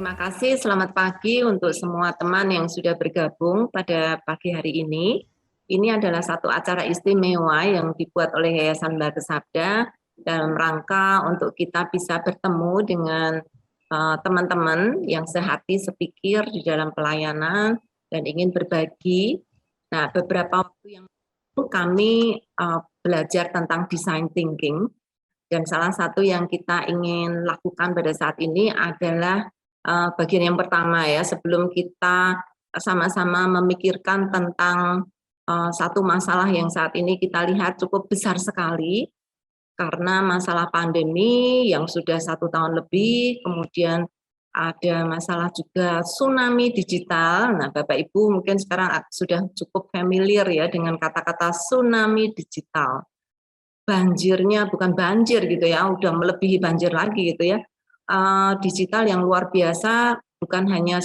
Terima kasih, selamat pagi untuk semua teman yang sudah bergabung pada pagi hari ini. Ini adalah satu acara istimewa yang dibuat oleh Yayasan Bagus Sabda dalam rangka untuk kita bisa bertemu dengan teman-teman yang sehati sepikir di dalam pelayanan dan ingin berbagi. Nah, beberapa waktu yang lalu kami belajar tentang design thinking, dan salah satu yang kita ingin lakukan pada saat ini adalah bagian yang pertama ya, sebelum kita sama-sama memikirkan tentang satu masalah yang saat ini kita lihat cukup besar sekali, karena masalah pandemi yang sudah 1 tahun lebih, kemudian ada masalah juga tsunami digital. Nah, Bapak Ibu mungkin sekarang sudah cukup familiar ya dengan kata-kata tsunami digital. Banjirnya bukan banjir gitu ya, udah melebihi banjir lagi gitu ya. Digital yang luar biasa, bukan hanya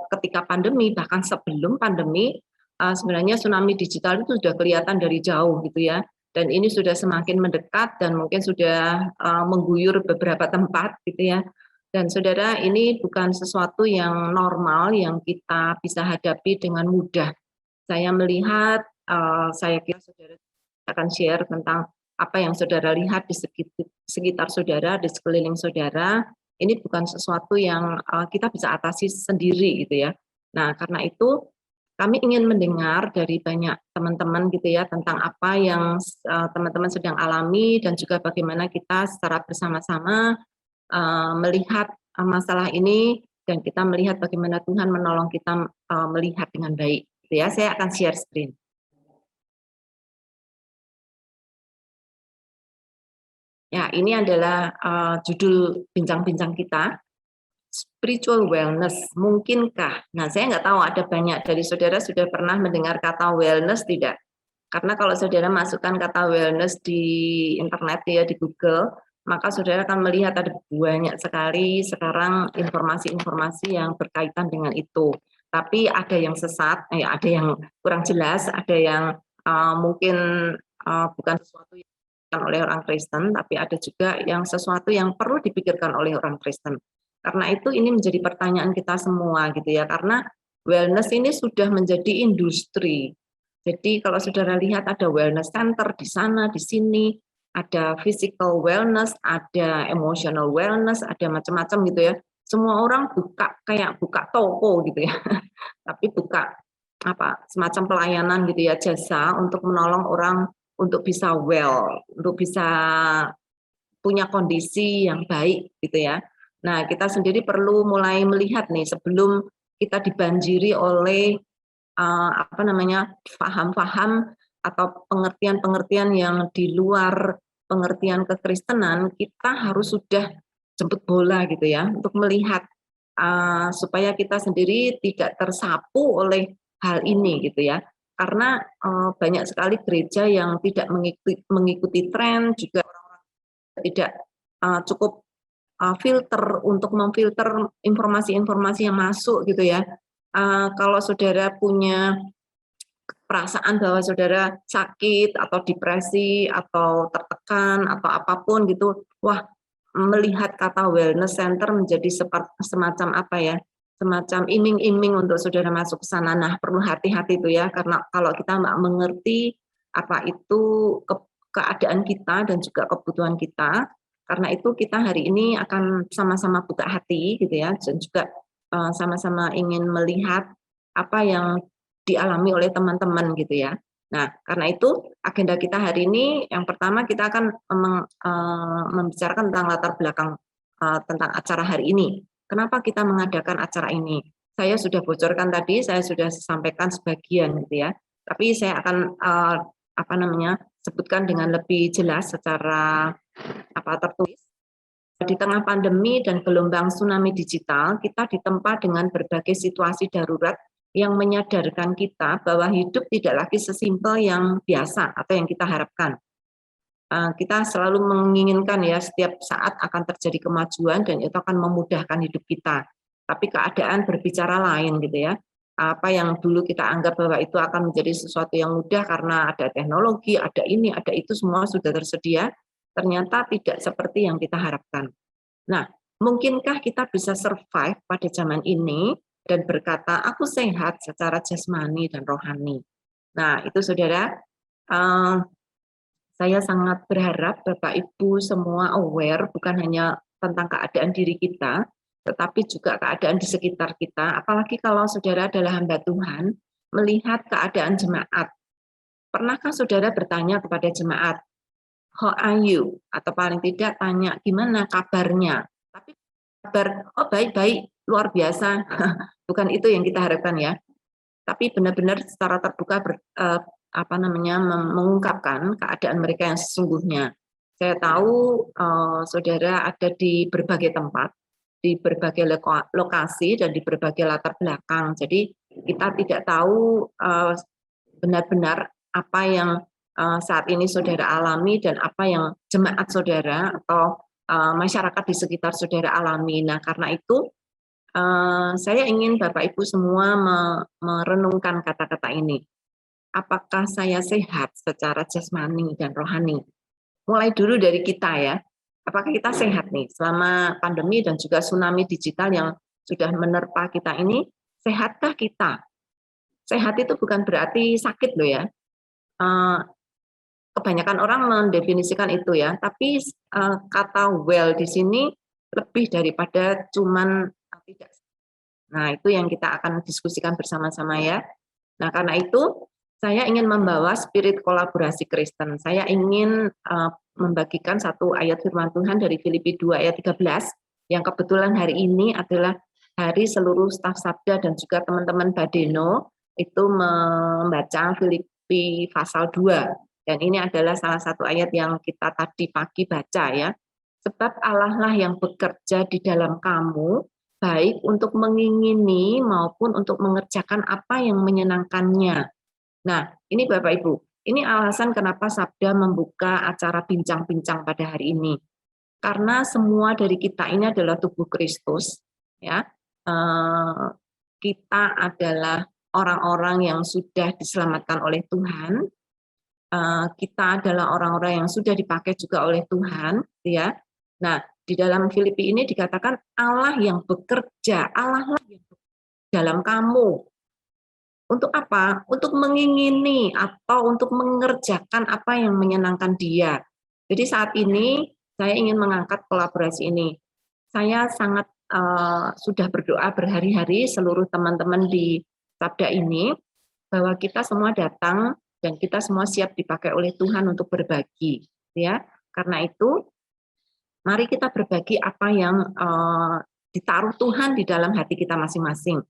ketika pandemi, bahkan sebelum pandemi, sebenarnya tsunami digital itu sudah kelihatan dari jauh gitu ya. Dan ini sudah semakin mendekat dan mungkin sudah mengguyur beberapa tempat gitu ya. Dan saudara, ini bukan sesuatu yang normal yang kita bisa hadapi dengan mudah. Saya melihat, saya kira saudara akan share tentang apa yang saudara lihat di sekitar saudara, di sekeliling saudara. Ini bukan sesuatu yang kita bisa atasi sendiri gitu ya. Nah, karena itu kami ingin mendengar dari banyak teman-teman gitu ya tentang apa yang teman-teman sedang alami, dan juga bagaimana kita secara bersama-sama melihat masalah ini, dan kita melihat bagaimana Tuhan menolong kita melihat dengan baik. Gitu ya, saya akan share screen. Ya, ini adalah judul bincang-bincang kita, spiritual wellness, mungkinkah? Nah, saya nggak tahu ada banyak dari saudara sudah pernah mendengar kata wellness tidak? Karena kalau saudara masukkan kata wellness di internet ya, di Google, maka saudara akan melihat ada banyak sekali sekarang informasi-informasi yang berkaitan dengan itu. Tapi ada yang sesat, ada yang kurang jelas, ada yang mungkin bukan sesuatu yang oleh orang Kristen, tapi ada juga yang sesuatu yang perlu dipikirkan oleh orang Kristen. Karena itu ini menjadi pertanyaan kita semua gitu ya, karena wellness ini sudah menjadi industri. Jadi kalau saudara lihat ada wellness center di sana, di sini, ada physical wellness, ada emotional wellness, ada macam-macam gitu ya. Semua orang buka kayak buka toko gitu ya, tapi buka semacam pelayanan gitu ya, jasa untuk menolong orang untuk bisa well, untuk bisa punya kondisi yang baik gitu ya. Nah, kita sendiri perlu mulai melihat nih sebelum kita dibanjiri oleh faham-faham atau pengertian-pengertian yang di luar pengertian kekristenan, kita harus sudah jemput bola gitu ya, untuk melihat supaya kita sendiri tidak tersapu oleh hal ini gitu ya. Karena banyak sekali gereja yang tidak mengikuti tren, juga tidak cukup filter untuk memfilter informasi-informasi yang masuk gitu ya. Kalau saudara punya perasaan bahwa saudara sakit atau depresi atau tertekan atau apapun gitu, wah, melihat kata wellness center menjadi semacam semacam iming-iming untuk saudara masuk ke sana. Nah, perlu hati-hati itu ya, karena kalau kita nggak mengerti apa itu keadaan kita dan juga kebutuhan kita, karena itu kita hari ini akan sama-sama buka hati gitu ya, dan juga sama-sama ingin melihat apa yang dialami oleh teman-teman gitu ya. Nah, karena itu agenda kita hari ini yang pertama kita akan membicarakan tentang latar belakang tentang acara hari ini. Kenapa kita mengadakan acara ini? Saya sudah bocorkan tadi, saya sudah sampaikan sebagian gitu ya. Tapi saya akan sebutkan dengan lebih jelas secara tertulis. Di tengah pandemi dan gelombang tsunami digital, kita ditempa dengan berbagai situasi darurat yang menyadarkan kita bahwa hidup tidak lagi sesimpel yang biasa atau yang kita harapkan. Kita selalu menginginkan ya setiap saat akan terjadi kemajuan dan itu akan memudahkan hidup kita. Tapi keadaan berbicara lain gitu ya. Apa yang dulu kita anggap bahwa itu akan menjadi sesuatu yang mudah karena ada teknologi, ada ini, ada itu, semua sudah tersedia, ternyata tidak seperti yang kita harapkan. Nah, Mungkinkah kita bisa survive pada zaman ini dan berkata, aku sehat secara jasmani dan rohani. Nah, itu saudara, saya sangat berharap Bapak Ibu semua aware bukan hanya tentang keadaan diri kita, tetapi juga keadaan di sekitar kita. Apalagi kalau saudara adalah hamba Tuhan, melihat keadaan jemaat. Pernahkah saudara bertanya kepada jemaat, how are you? Atau paling tidak tanya, gimana kabarnya? Tapi kabar, oh baik-baik, luar biasa. Bukan itu yang kita harapkan ya. Tapi benar-benar secara terbuka mengungkapkan keadaan mereka yang sesungguhnya. Saya tahu saudara ada di berbagai tempat, di berbagai lokasi dan di berbagai latar belakang. Jadi kita tidak tahu benar-benar apa yang saat ini saudara alami dan apa yang jemaat saudara atau masyarakat di sekitar saudara alami. Nah, karena itu saya ingin Bapak Ibu semua merenungkan kata-kata ini. Apakah saya sehat secara jasmani dan rohani? Mulai dulu dari kita ya. Apakah kita sehat nih selama pandemi dan juga tsunami digital yang sudah menerpa kita ini? Sehatkah kita? Sehat itu bukan berarti sakit loh ya. Kebanyakan orang mendefinisikan itu ya, tapi kata well di sini lebih daripada cuman tidak. Nah, itu yang kita akan diskusikan bersama-sama ya. Nah, karena itu saya ingin membawa spirit kolaborasi Kristen. Saya ingin membagikan satu ayat firman Tuhan dari Filipi 2 ayat 13 yang kebetulan hari ini adalah hari seluruh staf Sabda dan juga teman-teman Badeno itu membaca Filipi pasal 2. Dan ini adalah salah satu ayat yang kita tadi pagi baca ya. Sebab Allah lah yang bekerja di dalam kamu, baik untuk mengingini maupun untuk mengerjakan apa yang menyenangkannya. Nah, ini Bapak Ibu, ini alasan kenapa Sabda membuka acara bincang-bincang pada hari ini. Karena semua dari kita ini adalah tubuh Kristus, ya. Kita adalah orang-orang yang sudah diselamatkan oleh Tuhan. Kita adalah orang-orang yang sudah dipakai juga oleh Tuhan, ya. Nah, di dalam Filipi ini dikatakan Allah yang bekerja, Allah yang dalam kamu. Untuk apa? Untuk mengingini atau untuk mengerjakan apa yang menyenangkan Dia. Jadi saat ini saya ingin mengangkat kolaborasi ini. Saya sangat sudah berdoa berhari-hari seluruh teman-teman di Sabda ini bahwa kita semua datang dan kita semua siap dipakai oleh Tuhan untuk berbagi, ya. Karena itu, mari kita berbagi apa yang ditaruh Tuhan di dalam hati kita masing-masing.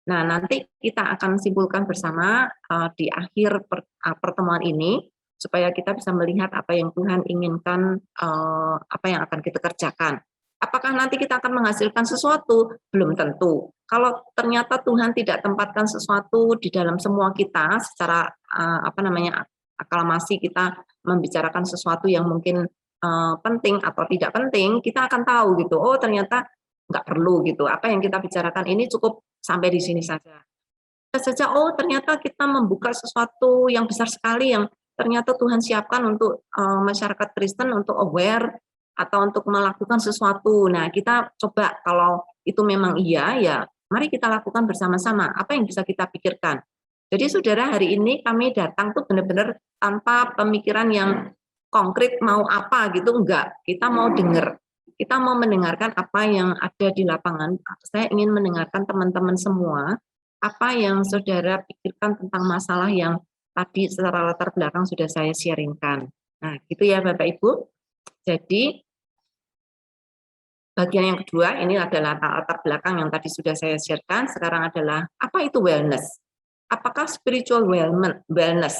Nah, nanti kita akan simpulkan bersama di akhir pertemuan ini, supaya kita bisa melihat apa yang Tuhan inginkan, apa yang akan kita kerjakan. Apakah nanti kita akan menghasilkan sesuatu? Belum tentu. Kalau ternyata Tuhan tidak tempatkan sesuatu di dalam semua kita secara aklamasi kita membicarakan sesuatu yang mungkin penting atau tidak penting, kita akan tahu gitu. Oh, ternyata nggak perlu gitu. Apa yang kita bicarakan ini cukup sampai di sini saja. Oh, ternyata kita membuka sesuatu yang besar sekali yang ternyata Tuhan siapkan untuk masyarakat Kristen untuk aware atau untuk melakukan sesuatu. Nah, kita coba kalau itu memang iya, ya mari kita lakukan bersama-sama. Apa yang bisa kita pikirkan? Jadi saudara, hari ini kami datang tuh benar-benar tanpa pemikiran yang konkret mau apa gitu, enggak. Kita mau dengar. Kita mau mendengarkan apa yang ada di lapangan. Saya ingin mendengarkan teman-teman semua, apa yang saudara pikirkan tentang masalah yang tadi secara latar belakang sudah saya sharingkan. Nah, gitu ya Bapak Ibu. Jadi bagian yang kedua ini adalah latar belakang yang tadi sudah saya sharekan. Sekarang adalah apa itu wellness? Apakah spiritual wellness?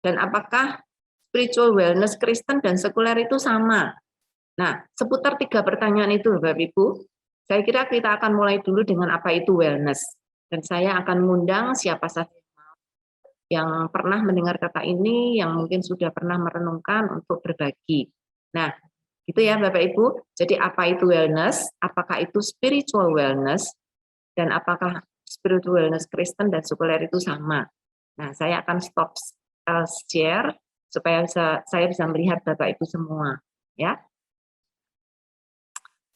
Dan apakah spiritual wellness Kristen dan sekuler itu sama? Nah, seputar 3 pertanyaan itu Bapak Ibu, saya kira kita akan mulai dulu dengan apa itu wellness. Dan saya akan mengundang siapa saja yang pernah mendengar kata ini, yang mungkin sudah pernah merenungkan untuk berbagi. Nah, gitu ya Bapak Ibu. Jadi apa itu wellness? Apakah itu spiritual wellness? Dan apakah spiritual wellness Kristen dan sekuler itu sama? Nah, saya akan stop share supaya saya bisa melihat Bapak Ibu semua, ya.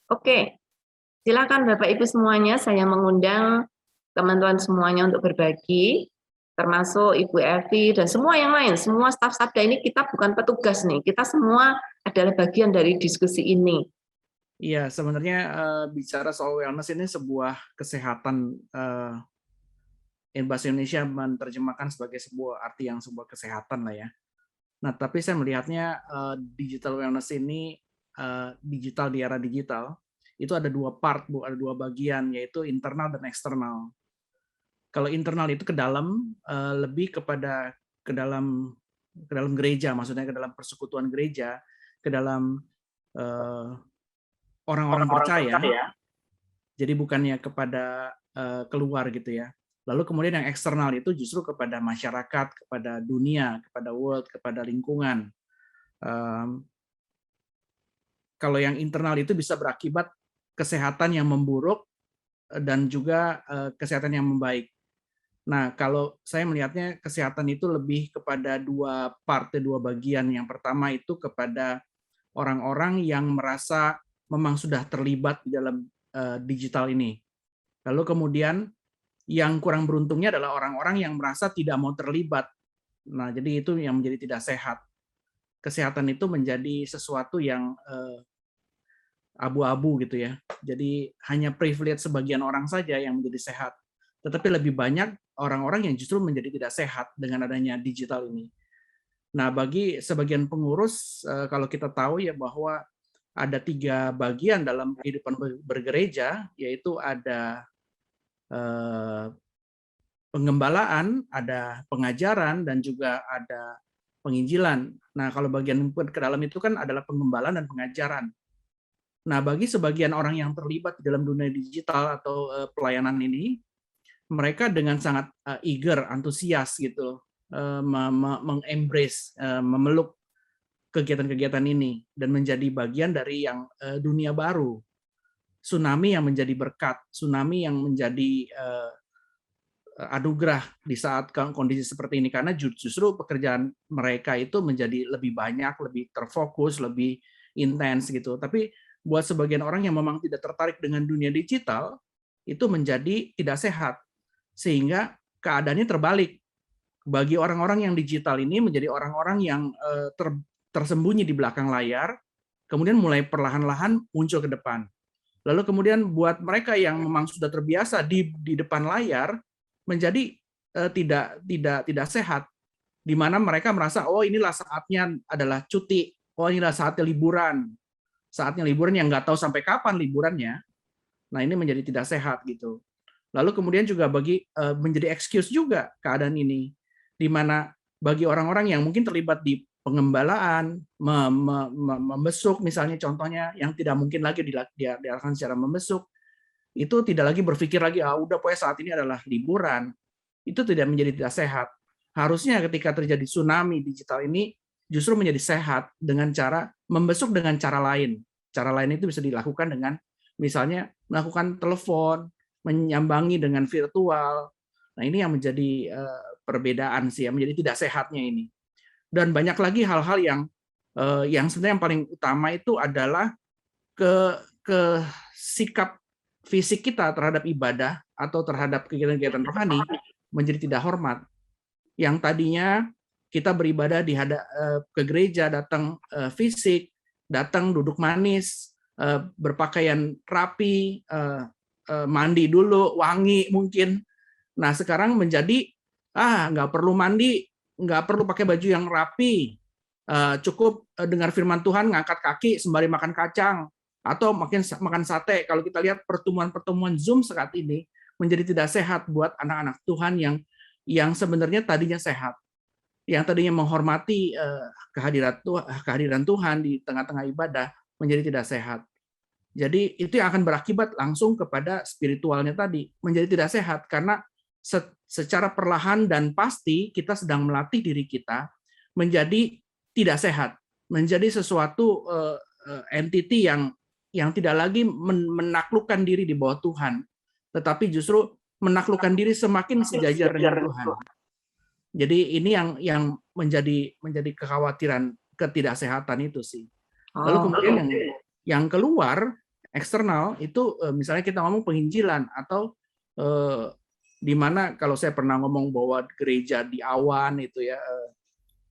Oke, Silakan Bapak Ibu semuanya, saya mengundang teman-teman semuanya untuk berbagi, termasuk Ibu Evi dan semua yang lain, semua staf Sabda ini kita bukan petugas nih, kita semua adalah bagian dari diskusi ini. Iya, sebenarnya bicara soal wellness ini sebuah kesehatan, bahasa Indonesia menerjemahkan sebagai sebuah arti yang sebuah kesehatan lah ya. Nah, tapi saya melihatnya digital wellness ini, digital di era digital, itu ada dua part, Bu, ada dua bagian, yaitu internal dan eksternal. Kalau internal itu ke dalam, lebih kepada ke dalam gereja, maksudnya ke dalam persekutuan gereja, ke dalam orang-orang percaya. Jadi bukannya kepada keluar gitu ya. Lalu kemudian yang eksternal itu justru kepada masyarakat, kepada dunia, kepada world, kepada lingkungan. Kalau yang internal itu bisa berakibat kesehatan yang memburuk dan juga kesehatan yang membaik. Nah, kalau saya melihatnya kesehatan itu lebih kepada dua part, dua bagian. Yang pertama itu kepada orang-orang yang merasa memang sudah terlibat di dalam digital ini. Lalu kemudian yang kurang beruntungnya adalah orang-orang yang merasa tidak mau terlibat. Nah, jadi itu yang menjadi tidak sehat. Kesehatan itu menjadi sesuatu yang abu-abu gitu ya. Jadi hanya privilege sebagian orang saja yang menjadi sehat. Tetapi lebih banyak orang-orang yang justru menjadi tidak sehat dengan adanya digital ini. Nah, bagi sebagian pengurus, kalau kita tahu ya bahwa ada 3 bagian dalam kehidupan bergereja, yaitu ada pengembalaan, ada pengajaran, dan juga ada penginjilan. Nah, kalau bagian ke dalam itu kan adalah pengembalaan dan pengajaran. Nah, bagi sebagian orang yang terlibat di dalam dunia digital atau pelayanan ini, mereka dengan sangat eager, antusias gitu, mengembrace, memeluk kegiatan-kegiatan ini dan menjadi bagian dari yang dunia baru, tsunami yang menjadi berkat, tsunami yang menjadi anugerah di saat kondisi seperti ini, karena justru pekerjaan mereka itu menjadi lebih banyak, lebih terfokus, lebih intens gitu. Tapi buat sebagian orang yang memang tidak tertarik dengan dunia digital, itu menjadi tidak sehat, sehingga keadaannya terbalik. Bagi orang-orang yang digital ini menjadi orang-orang yang tersembunyi di belakang layar, kemudian mulai perlahan-lahan muncul ke depan. Lalu kemudian buat mereka yang memang sudah terbiasa di depan layar, menjadi tidak sehat, di mana mereka merasa oh inilah saatnya adalah cuti, oh inilah saatnya liburan yang nggak tahu sampai kapan liburannya. Nah, ini menjadi tidak sehat gitu. Lalu kemudian juga menjadi excuse juga keadaan ini, di mana bagi orang-orang yang mungkin terlibat di pengembalaan, membesuk misalnya contohnya, yang tidak mungkin lagi dilakukan secara membesuk, itu tidak lagi berpikir lagi, udah pokoknya saat ini adalah liburan. Itu tidak menjadi tidak sehat. Harusnya ketika terjadi tsunami digital ini justru menjadi sehat dengan cara membesuk dengan cara lain. Cara lain itu bisa dilakukan dengan misalnya melakukan telepon, menyambangi dengan virtual. Nah, ini yang menjadi perbedaan sih, yang menjadi tidak sehatnya ini. Dan banyak lagi hal-hal yang sebenarnya yang paling utama itu adalah ke sikap fisik kita terhadap ibadah atau terhadap kegiatan-kegiatan rohani menjadi tidak hormat. Yang tadinya kita beribadah ke gereja, datang fisik, datang duduk manis, berpakaian rapi, mandi dulu, wangi mungkin. Nah, sekarang menjadi nggak perlu mandi, nggak perlu pakai baju yang rapi, cukup dengar firman Tuhan, ngangkat kaki sembari makan kacang atau makan sate. Kalau kita lihat pertemuan Zoom saat ini menjadi tidak sehat buat anak-anak Tuhan yang sebenarnya tadinya sehat, yang tadinya menghormati kehadiran Tuhan di tengah-tengah ibadah menjadi tidak sehat. Jadi itu yang akan berakibat langsung kepada spiritualnya tadi, menjadi tidak sehat karena secara perlahan dan pasti kita sedang melatih diri kita menjadi tidak sehat, menjadi sesuatu entity yang tidak lagi menaklukkan diri di bawah Tuhan, tetapi justru menaklukkan diri semakin sejajar dengan Tuhan. Jadi ini yang menjadi kekhawatiran ketidaksehatan itu sih. Lalu kemudian yang keluar eksternal itu misalnya kita ngomong penginjilan atau di mana kalau saya pernah ngomong bahwa gereja di awan itu ya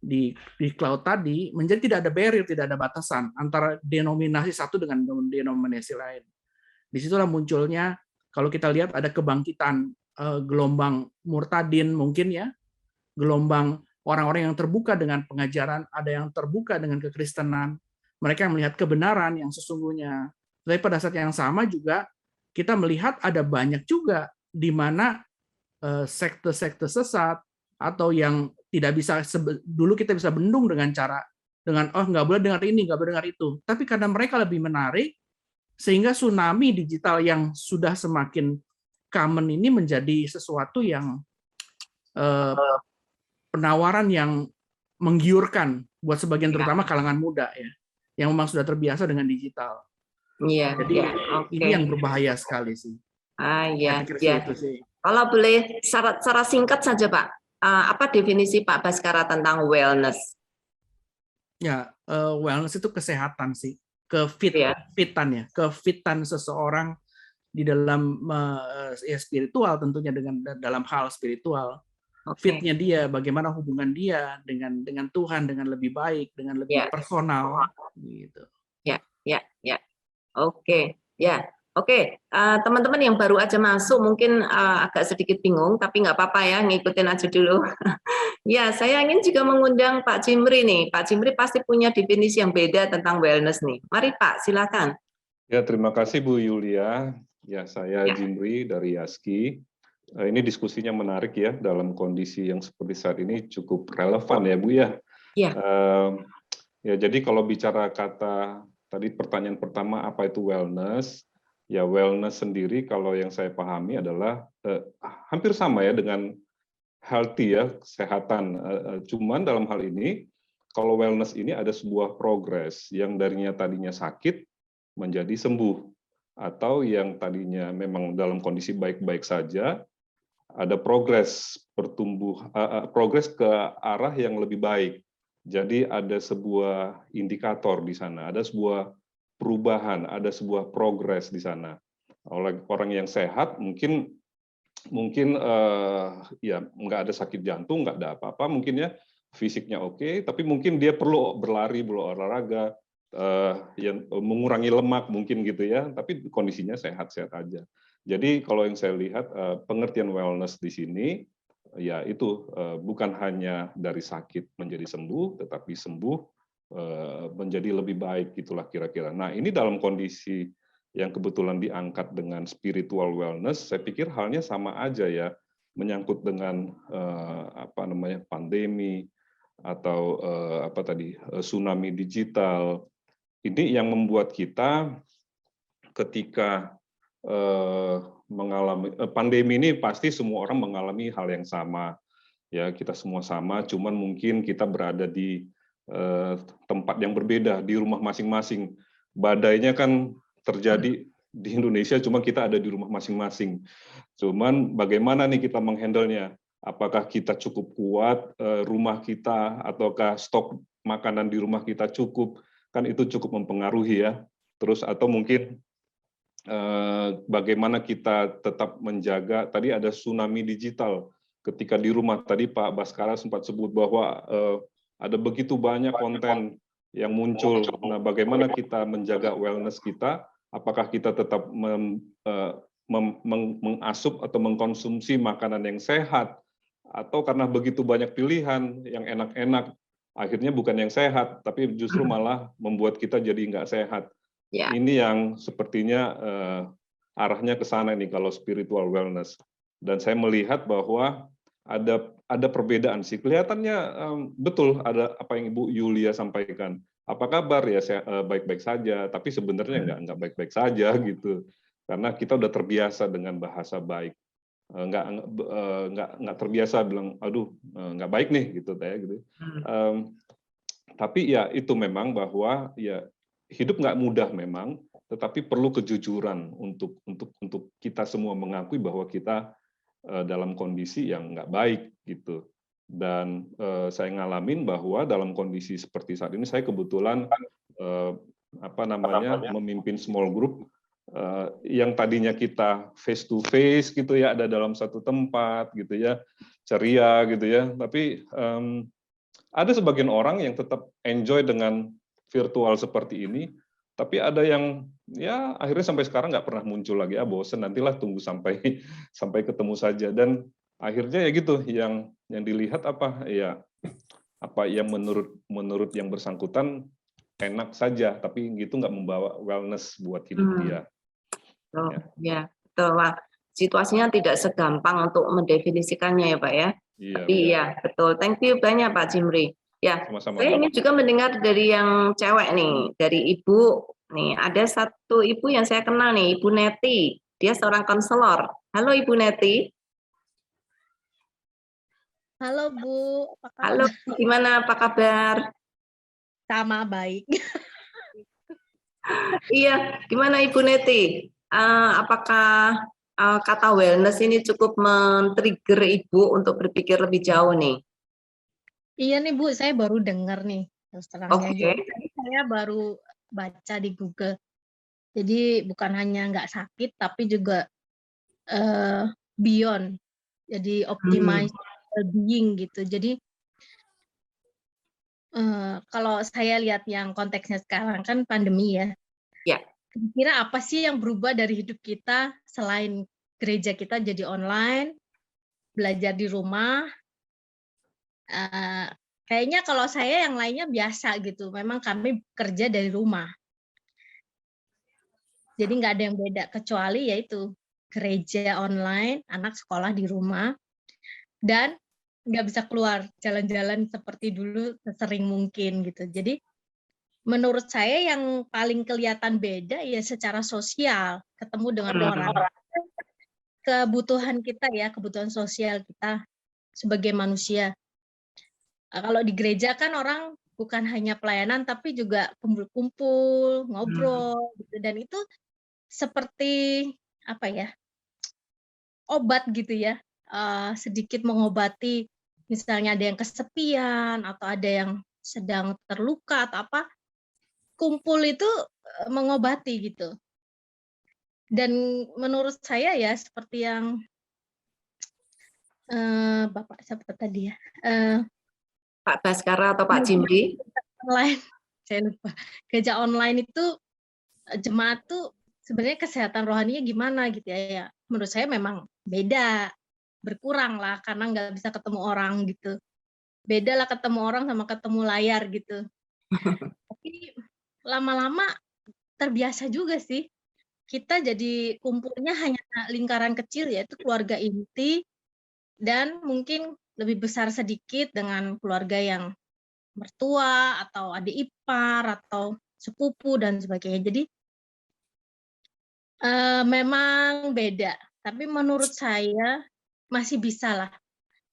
di cloud tadi menjadi tidak ada barrier, tidak ada batasan antara denominasi satu dengan denominasi lain. Disitulah munculnya kalau kita lihat ada kebangkitan gelombang murtadin mungkin ya, gelombang orang-orang yang terbuka dengan pengajaran, ada yang terbuka dengan kekristenan, mereka yang melihat kebenaran yang sesungguhnya. Tapi pada saat yang sama juga kita melihat ada banyak juga di mana sekte-sekte sesat atau yang tidak bisa dulu kita bisa bendung dengan cara oh nggak boleh dengar ini, nggak boleh dengar itu. Tapi karena mereka lebih menarik, sehingga tsunami digital yang sudah semakin common ini menjadi sesuatu yang penawaran yang menggiurkan buat sebagian terutama kalangan muda ya, yang memang sudah terbiasa dengan digital. Iya, Jadi ini yang berbahaya sekali sih. Iya, itu sih. Kalau boleh secara singkat saja Pak, apa definisi Pak Baskara tentang wellness? Ya, wellness itu kesehatan sih, kefitan ya, kefitan seseorang di dalam ya spiritual tentunya dalam hal spiritual. Fitnya dia, bagaimana hubungan dia dengan Tuhan dengan lebih baik, dengan lebih personal gitu. Ya. Oke. Teman-teman yang baru aja masuk mungkin agak sedikit bingung, tapi nggak apa-apa ya, ngikutin aja dulu. Ya, saya ingin juga mengundang Pak Jimri nih. Pak Jimri pasti punya definisi yang beda tentang wellness nih. Mari Pak, silakan. Ya, terima kasih Bu Yulia. Ya, saya Jimri dari Yaski. Ini diskusinya menarik ya, dalam kondisi yang seperti saat ini cukup relevan ya Bu ya. Ya, jadi kalau bicara kata tadi pertanyaan pertama apa itu wellness? Ya, wellness sendiri kalau yang saya pahami adalah hampir sama ya dengan healthy ya, kesehatan. Cuman dalam hal ini kalau wellness ini ada sebuah progres yang tadinya sakit menjadi sembuh, atau yang tadinya memang dalam kondisi baik-baik saja ada progres progres ke arah yang lebih baik. Jadi ada sebuah indikator di sana, ada sebuah perubahan, ada sebuah progres di sana. Oleh orang yang sehat mungkin ya nggak ada sakit jantung, nggak ada apa-apa, mungkin ya fisiknya oke, tapi mungkin dia perlu berlari, perlu olahraga, yang mengurangi lemak mungkin gitu ya, tapi kondisinya sehat-sehat aja. Jadi kalau yang saya lihat pengertian wellness di sini ya itu bukan hanya dari sakit menjadi sembuh, tetapi sembuh menjadi lebih baik, gitulah kira-kira. Nah, ini dalam kondisi yang kebetulan diangkat dengan spiritual wellness, saya pikir halnya sama aja ya, menyangkut dengan pandemi atau tsunami digital. Ini yang membuat kita ketika mengalami pandemi ini, pasti semua orang mengalami hal yang sama ya, kita semua sama, cuman mungkin kita berada di tempat yang berbeda, di rumah masing-masing. Badainya kan terjadi di Indonesia, cuma kita ada di rumah masing-masing. Cuman bagaimana nih kita menghandlenya? Apakah kita cukup kuat rumah kita, ataukah stok makanan di rumah kita cukup? Kan itu cukup mempengaruhi ya. Terus atau mungkin bagaimana kita tetap menjaga, tadi ada tsunami digital ketika di rumah, tadi Pak Baskara sempat sebut bahwa ada begitu banyak konten yang muncul. Nah, bagaimana kita menjaga wellness kita? Apakah kita tetap mengasup atau mengkonsumsi makanan yang sehat, atau karena begitu banyak pilihan yang enak-enak, akhirnya bukan yang sehat, tapi justru malah membuat kita jadi nggak sehat. Ini yang sepertinya arahnya ke sana nih kalau spiritual wellness. Dan saya melihat bahwa ada perbedaan sih. Kelihatannya betul ada apa yang Ibu Yulia sampaikan. Apa kabar ya, baik-baik saja, tapi sebenarnya nggak baik-baik saja gitu. Karena kita udah terbiasa dengan bahasa baik. Nggak terbiasa bilang, aduh nggak baik nih gitu ya gitu. Tapi ya itu memang bahwa ya hidup nggak mudah memang, tetapi perlu kejujuran untuk kita semua mengakui bahwa kita dalam kondisi yang nggak baik gitu. Dan saya ngalamin bahwa dalam kondisi seperti saat ini, saya kebetulan memimpin small group yang tadinya kita face to face gitu ya, ada dalam satu tempat gitu ya, ceria gitu ya, tapi ada sebagian orang yang tetap enjoy dengan virtual seperti ini, tapi ada yang ya akhirnya sampai sekarang nggak pernah muncul lagi, bosen, nantilah tunggu sampai sampai ketemu saja. Dan akhirnya ya gitu, yang dilihat apa yang menurut yang bersangkutan enak saja, tapi gitu nggak membawa wellness buat hidup dia. Ya, betul. Wah, situasinya tidak segampang untuk mendefinisikannya ya Pak ya. Iya, tapi ya betul. Thank you banyak Pak Jimri. Ya, sama-sama. saya ingin juga mendengar dari yang cewek nih, dari Ibu. Nih, ada satu Ibu yang saya kenal nih, Ibu Neti. Dia seorang konselor. Halo Ibu Neti. Halo Bu, apa kabar? Halo, gimana, apa kabar? Sama, baik. Iya, gimana Ibu Neti? Apakah kata wellness ini cukup men-trigger Ibu untuk berpikir lebih jauh nih? Iya nih Bu, saya baru dengar nih terus terangnya. Oke. Jadi saya baru baca di Google. Jadi bukan hanya nggak sakit, tapi juga beyond. Jadi optimize well-being gitu. Jadi kalau saya lihat yang konteksnya sekarang kan pandemi ya. Ya. Kira-kira apa sih yang berubah dari hidup kita selain gereja kita jadi online, belajar di rumah? Kayaknya kalau saya yang lainnya biasa gitu. Memang kami kerja dari rumah. Jadi nggak ada yang beda kecuali yaitu gereja online, anak sekolah di rumah, dan nggak bisa keluar jalan-jalan seperti dulu sesering mungkin gitu. Jadi menurut saya yang paling kelihatan beda ya secara sosial, ketemu dengan orang. Kebutuhan kita ya, kebutuhan sosial kita sebagai manusia. Kalau di gereja kan orang bukan hanya pelayanan tapi juga kumpul-kumpul, ngobrol gitu, dan itu seperti apa ya? Obat gitu ya. Sedikit mengobati misalnya ada yang kesepian atau ada yang sedang terluka atau apa. Kumpul itu mengobati gitu. Dan menurut saya ya seperti yang Bapak siapa tadi ya? Pak Baskara atau Pak Jimri? Online, saya lupa. Gereja online itu jemaat tuh sebenarnya kesehatan rohaninya gimana gitu ya. Menurut saya memang beda, berkurang lah karena nggak bisa ketemu orang gitu. Beda lah ketemu orang sama ketemu layar gitu. Tapi lama-lama terbiasa juga sih. Kita jadi kumpulnya hanya lingkaran kecil yaitu keluarga inti dan mungkin lebih besar sedikit dengan keluarga yang mertua atau adik ipar atau sepupu dan sebagainya. Jadi memang beda, tapi menurut saya masih bisa lah.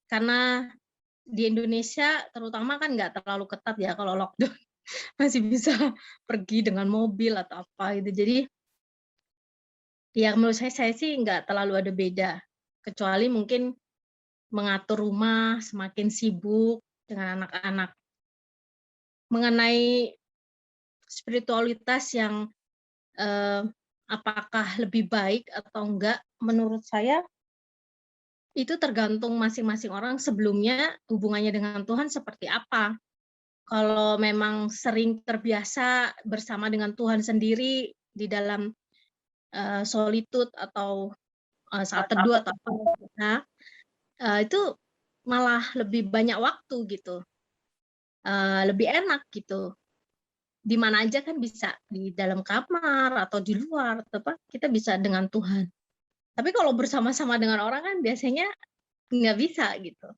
Karena di Indonesia terutama kan nggak terlalu ketat ya kalau lockdown. Masih bisa pergi dengan mobil atau apa gitu. Jadi ya menurut saya sih nggak terlalu ada beda. Kecuali mungkin mengatur rumah semakin sibuk dengan anak-anak. Mengenai spiritualitas yang apakah lebih baik atau enggak, menurut saya itu tergantung masing-masing orang sebelumnya hubungannya dengan Tuhan seperti apa. Kalau memang sering terbiasa bersama dengan Tuhan sendiri di dalam solitude atau saat teduh atau apa, itu malah lebih banyak waktu gitu, lebih enak gitu. Di mana aja kan bisa, di dalam kamar atau di luar, apa kita bisa dengan Tuhan. Tapi kalau bersama-sama dengan orang kan biasanya nggak bisa gitu.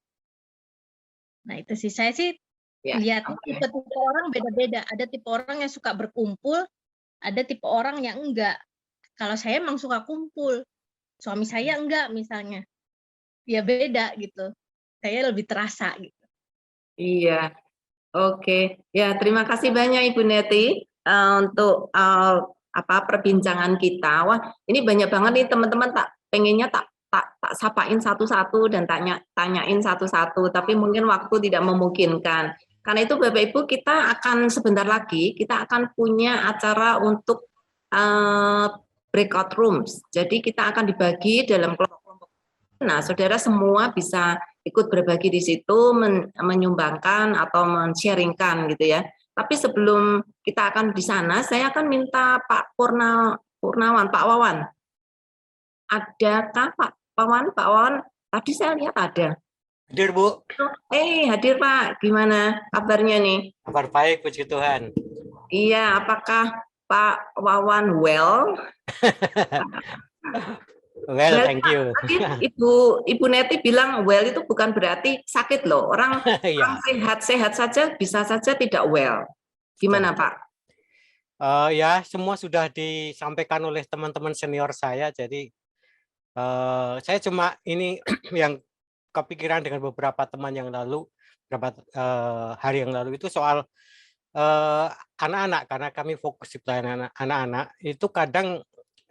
Nah itu sih, saya sih lihat tipe-tipe orang beda-beda. Ada tipe orang yang suka berkumpul, ada tipe orang yang enggak. Kalau saya emang suka kumpul, suami saya enggak misalnya. Ya beda gitu. Saya lebih terasa gitu. Iya. Oke, ya terima kasih banyak Ibu Neti untuk perbincangan kita. Wah, ini banyak banget nih teman-teman, pengennya tak sapain satu-satu dan tanyain satu-satu, tapi mungkin waktu tidak memungkinkan. Karena itu Bapak Ibu, kita akan sebentar lagi kita akan punya acara untuk breakout rooms. Jadi kita akan dibagi dalam kelompok-kelompok. Nah, saudara semua bisa ikut berbagi di situ, menyumbangkan atau men-sharingkan gitu ya. Tapi sebelum kita akan di sana, saya akan minta Pak Purnawan, Pak Wawan. Adakah Pak Wawan? Tadi saya lihat ada. Hadir, Bu. Hadir Pak. Gimana kabarnya nih? Kabar baik, puji Tuhan. Iya, apakah Pak Wawan well? Well, thank you. Tadi Ibu Neti bilang well itu bukan berarti sakit loh. Orang sehat-sehat saja bisa saja tidak well. Gimana Pak? Ya, semua sudah disampaikan oleh teman-teman senior saya. Jadi saya cuma ini yang kepikiran dengan beberapa teman yang lalu, beberapa hari yang lalu itu soal anak-anak, karena kami fokus di pelayanan anak-anak. Itu kadang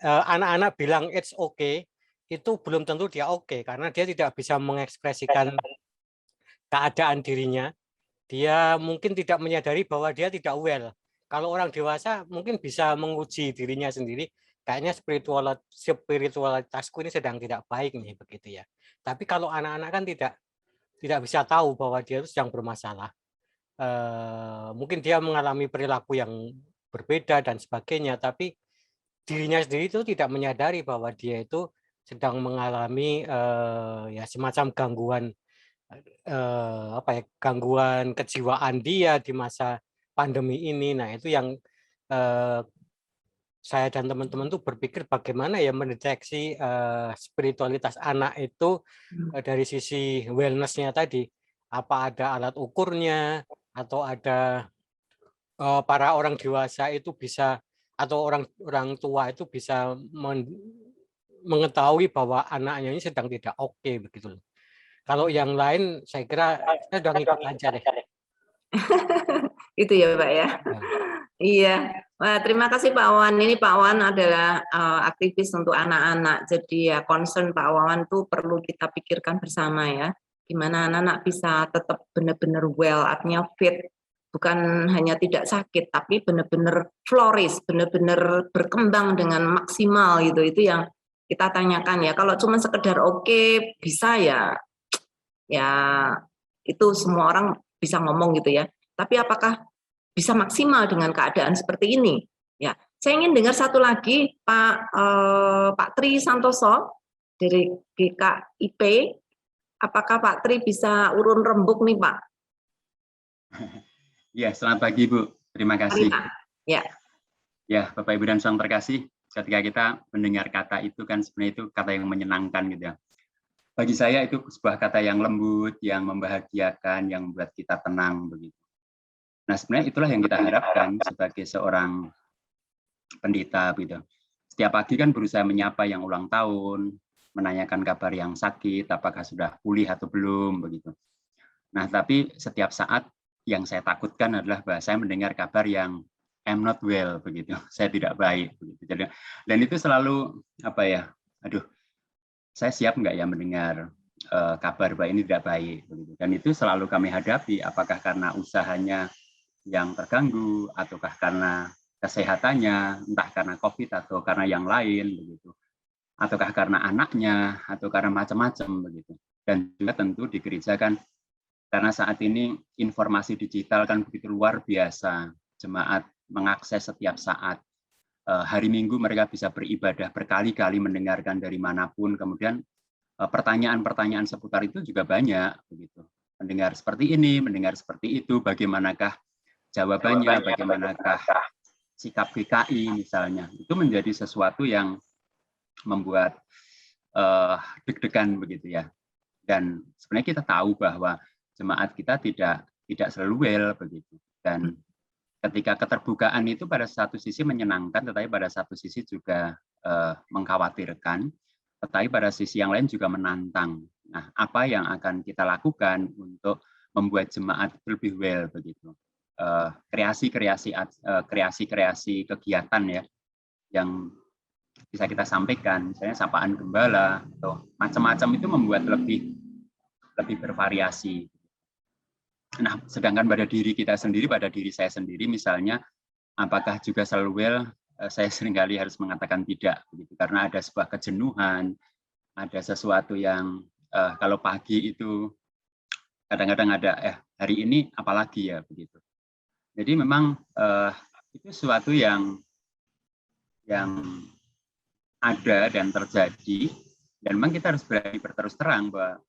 anak-anak bilang it's okay, itu belum tentu dia okay, karena dia tidak bisa mengekspresikan keadaan dirinya. Dia mungkin tidak menyadari bahwa dia tidak well. Kalau orang dewasa mungkin bisa menguji dirinya sendiri, kayaknya spiritualitasku ini sedang tidak baik nih, begitu ya. Tapi kalau anak-anak kan tidak bisa tahu bahwa dia itu sedang bermasalah. Mungkin dia mengalami perilaku yang berbeda dan sebagainya, tapi dirinya sendiri itu tidak menyadari bahwa dia itu sedang mengalami ya semacam gangguan kejiwaan dia di masa pandemi ini. Nah, itu yang saya dan teman-teman tuh berpikir bagaimana ya mendeteksi spiritualitas anak itu dari sisi wellness-nya tadi. Apa ada alat ukurnya, atau ada para orang dewasa itu bisa, atau orang tua itu bisa mengetahui bahwa anaknya ini sedang tidak oke, begitu loh. Kalau yang lain saya kira saya udah ngikut aja deh. Itu ya Pak ya. Iya. Wah, terima kasih Pak Wawan. Ini Pak Wawan adalah aktivis untuk anak-anak. Jadi ya concern Pak Wawan tuh perlu kita pikirkan bersama ya. Gimana anak-anak bisa tetap benar-benar well, artinya fit. Bukan hanya tidak sakit, tapi benar-benar flourish, benar-benar berkembang dengan maksimal gitu. Itu yang kita tanyakan ya. Kalau cuma sekedar oke, bisa ya itu semua orang bisa ngomong gitu ya. Tapi apakah bisa maksimal dengan keadaan seperti ini? Ya, saya ingin dengar satu lagi Pak Tri Santoso dari GKIP. Apakah Pak Tri bisa urun rembuk nih Pak? Ya, selamat pagi Bu. Terima kasih. Ya. Ya, Bapak Ibu dan Saudara terkasih, ketika kita mendengar kata itu kan sebenarnya itu kata yang menyenangkan gitu ya. Bagi saya itu sebuah kata yang lembut, yang membahagiakan, yang membuat kita tenang begitu. Nah, sebenarnya itulah yang kita harapkan sebagai seorang pendeta gitu. Setiap pagi kan berusaha menyapa yang ulang tahun, menanyakan kabar yang sakit, apakah sudah pulih atau belum begitu. Nah, tapi setiap saat yang saya takutkan adalah bahwa saya mendengar kabar yang I'm not well begitu, saya tidak baik begitu. Jadi, dan itu selalu apa ya, aduh, saya siap nggak ya mendengar kabar bahwa ini tidak baik begitu. Dan itu selalu kami hadapi, apakah karena usahanya yang terganggu, ataukah karena kesehatannya, entah karena COVID atau karena yang lain begitu, ataukah karena anaknya, atau karena macam-macam begitu. Dan juga tentu di gereja kan, karena saat ini informasi digital kan begitu luar biasa, jemaat mengakses setiap saat. Hari Minggu mereka bisa beribadah berkali-kali, mendengarkan dari manapun. Kemudian pertanyaan-pertanyaan seputar itu juga banyak, begitu. Mendengar seperti ini, mendengar seperti itu, bagaimanakah jawabannya, bagaimanakah sikap GKI misalnya. Itu menjadi sesuatu yang membuat deg-degan begitu ya. Dan sebenarnya kita tahu bahwa jemaat kita tidak selalu well begitu. Dan ketika keterbukaan itu pada satu sisi menyenangkan, tetapi pada satu sisi juga mengkhawatirkan, tetapi pada sisi yang lain juga menantang. Nah, apa yang akan kita lakukan untuk membuat jemaat lebih well begitu? Kreasi-kreasi kegiatan ya yang bisa kita sampaikan, misalnya sapaan gembala atau macam-macam, itu membuat lebih bervariasi. Nah, sedangkan pada diri kita sendiri, pada diri saya sendiri misalnya, apakah juga selalu well saya seringkali harus mengatakan tidak, begitu, karena ada sebuah kejenuhan, ada sesuatu yang kalau pagi itu kadang-kadang ada hari ini apalagi ya, begitu. Jadi memang itu sesuatu yang ada dan terjadi, dan memang kita harus berani berterus terang bahwa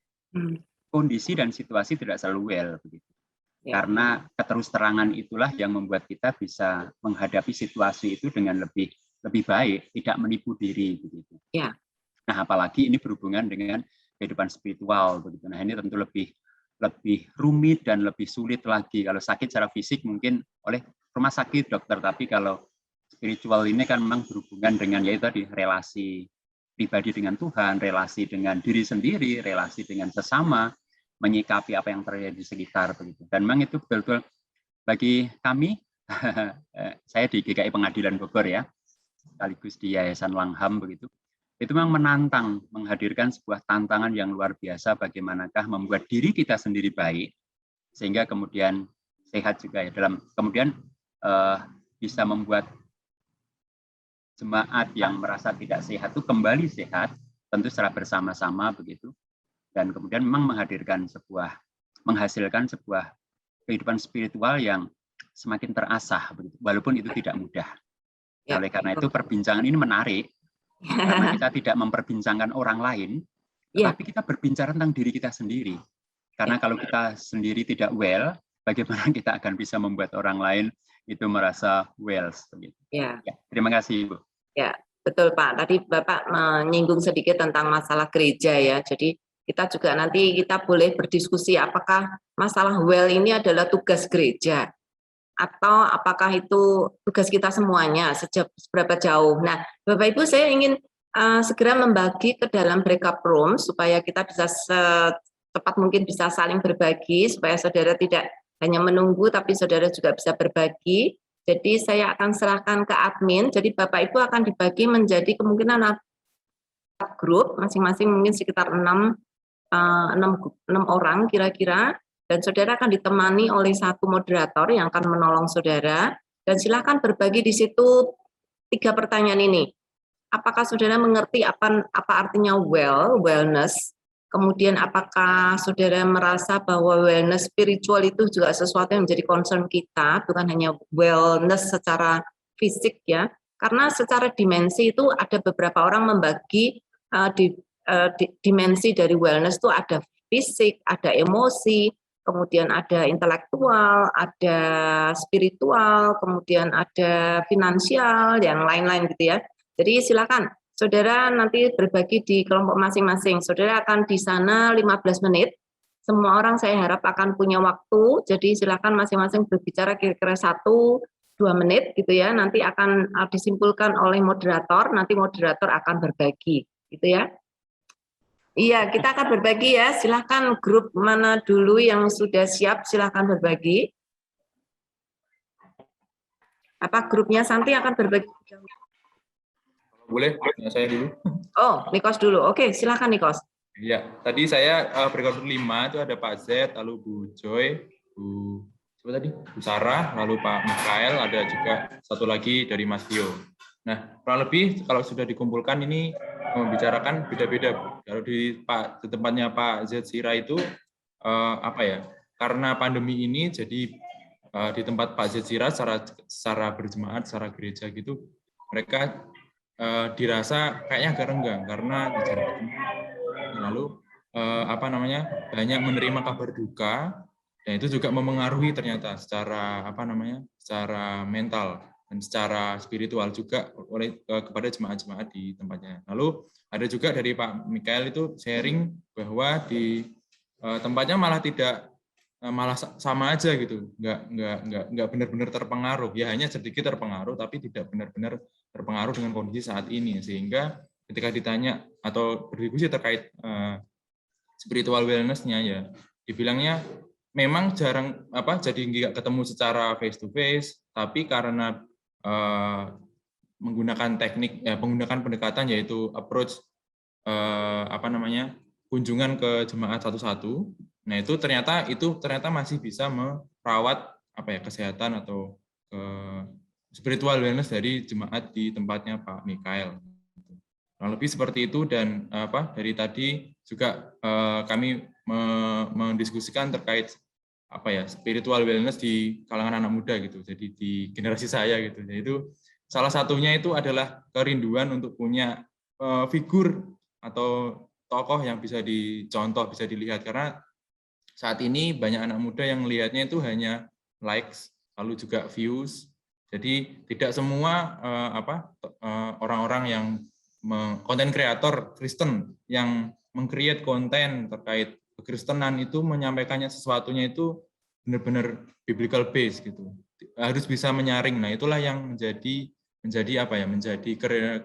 kondisi dan situasi tidak selalu well, begitu. Karena keterus-terangan itulah yang membuat kita bisa menghadapi situasi itu dengan lebih baik, tidak menipu diri, begitu. Ya. Nah, apalagi ini berhubungan dengan kehidupan spiritual, begitu. Nah, ini tentu lebih rumit dan lebih sulit lagi. Kalau sakit secara fisik mungkin oleh rumah sakit, dokter, tapi kalau spiritual ini kan memang berhubungan dengan yaitu tadi relasi pribadi dengan Tuhan, relasi dengan diri sendiri, relasi dengan sesama, menyikapi apa yang terjadi di sekitar, begitu. Dan memang itu betul-betul bagi kami, saya di GKI Pengadilan Bogor ya, sekaligus di Yayasan Langham, begitu. Itu memang menantang, menghadirkan sebuah tantangan yang luar biasa, bagaimanakah membuat diri kita sendiri baik, sehingga kemudian sehat juga ya, kemudian bisa membuat jemaat yang merasa tidak sehat itu kembali sehat, tentu secara bersama-sama, begitu. Dan kemudian memang menghasilkan sebuah kehidupan spiritual yang semakin terasah, begitu, walaupun itu tidak mudah. Ya, oleh karena itu perbincangan ini menarik, karena kita tidak memperbincangkan orang lain, tetapi kita berbicara tentang diri kita sendiri. Karena kalau kita sendiri tidak well, bagaimana kita akan bisa membuat orang lain itu merasa well, begitu. Ya, terima kasih, Ibu. Ya, betul Pak. Tadi Bapak menyinggung sedikit tentang masalah gereja ya. Jadi kita juga nanti kita boleh berdiskusi apakah masalah well ini adalah tugas gereja atau apakah itu tugas kita semuanya seberapa jauh. Nah, Bapak Ibu, saya ingin segera membagi ke dalam breakout room supaya kita bisa secepat mungkin bisa saling berbagi, supaya saudara tidak hanya menunggu tapi saudara juga bisa berbagi. Jadi saya akan serahkan ke admin. Jadi Bapak Ibu akan dibagi menjadi kemungkinan grup, masing-masing mungkin sekitar 6 orang kira-kira, dan saudara akan ditemani oleh satu moderator yang akan menolong saudara, dan silakan berbagi di situ 3 pertanyaan ini. Apakah saudara mengerti apa artinya wellness? Kemudian apakah saudara merasa bahwa wellness spiritual itu juga sesuatu yang menjadi concern kita, bukan hanya wellness secara fisik ya, karena secara dimensi itu ada beberapa orang membagi dimensi dari wellness itu ada fisik, ada emosi, kemudian ada intelektual, ada spiritual, kemudian ada finansial, yang lain-lain gitu ya. Jadi silakan saudara nanti berbagi di kelompok masing-masing. Saudara akan di sana 15 menit. Semua orang saya harap akan punya waktu, jadi silakan masing-masing berbicara kira-kira 1-2 menit gitu ya. Nanti akan disimpulkan oleh moderator, nanti moderator akan berbagi gitu ya. Iya, kita akan berbagi ya. Silahkan grup mana dulu yang sudah siap, silahkan berbagi. Apa grupnya Santi akan berbagi? Boleh, saya dulu. Oh, Nikos dulu. Oke, silahkan Nikos. Iya, tadi saya breakout 5 itu ada Pak Z, lalu Bu Joy, Bu Sarah, lalu Pak Mikael, ada juga satu lagi dari Mas Tio. Nah, kurang lebih kalau sudah dikumpulkan ini membicarakan beda-beda. Kalau di tempatnya Pak Z Sira itu karena pandemi ini jadi di tempat Pak Z Sira secara berjemaat, secara gereja gitu, mereka dirasa kayaknya agak renggang karena lalu banyak menerima kabar duka, dan itu juga memengaruhi ternyata secara secara mental dan secara spiritual juga kepada jemaat-jemaat di tempatnya. Lalu ada juga dari Pak Mikael itu sharing bahwa di tempatnya malah sama aja gitu, nggak benar-benar terpengaruh, ya hanya sedikit terpengaruh tapi tidak benar-benar terpengaruh dengan kondisi saat ini, sehingga ketika ditanya atau berdiskusi terkait spiritual wellness-nya ya dibilangnya memang jarang jadi nggak ketemu secara face to face, tapi karena menggunakan menggunakan pendekatan yaitu approach kunjungan ke jemaat satu-satu. Nah, itu ternyata masih bisa merawat kesehatan atau spiritual wellness dari jemaat di tempatnya Pak Mikael. Kurang lebih seperti itu, dan dari tadi juga kami mendiskusikan terkait spiritual wellness di kalangan anak muda gitu. Jadi di generasi saya gitu. Jadi itu salah satunya itu adalah kerinduan untuk punya figur atau tokoh yang bisa dicontoh, bisa dilihat, karena saat ini banyak anak muda yang melihatnya itu hanya likes, lalu juga views. Jadi tidak semua orang-orang yang konten kreator Kristen yang meng-create konten terkait kekristenan itu menyampaikannya sesuatunya itu benar-benar biblical base gitu. Harus bisa menyaring. Nah, itulah yang menjadi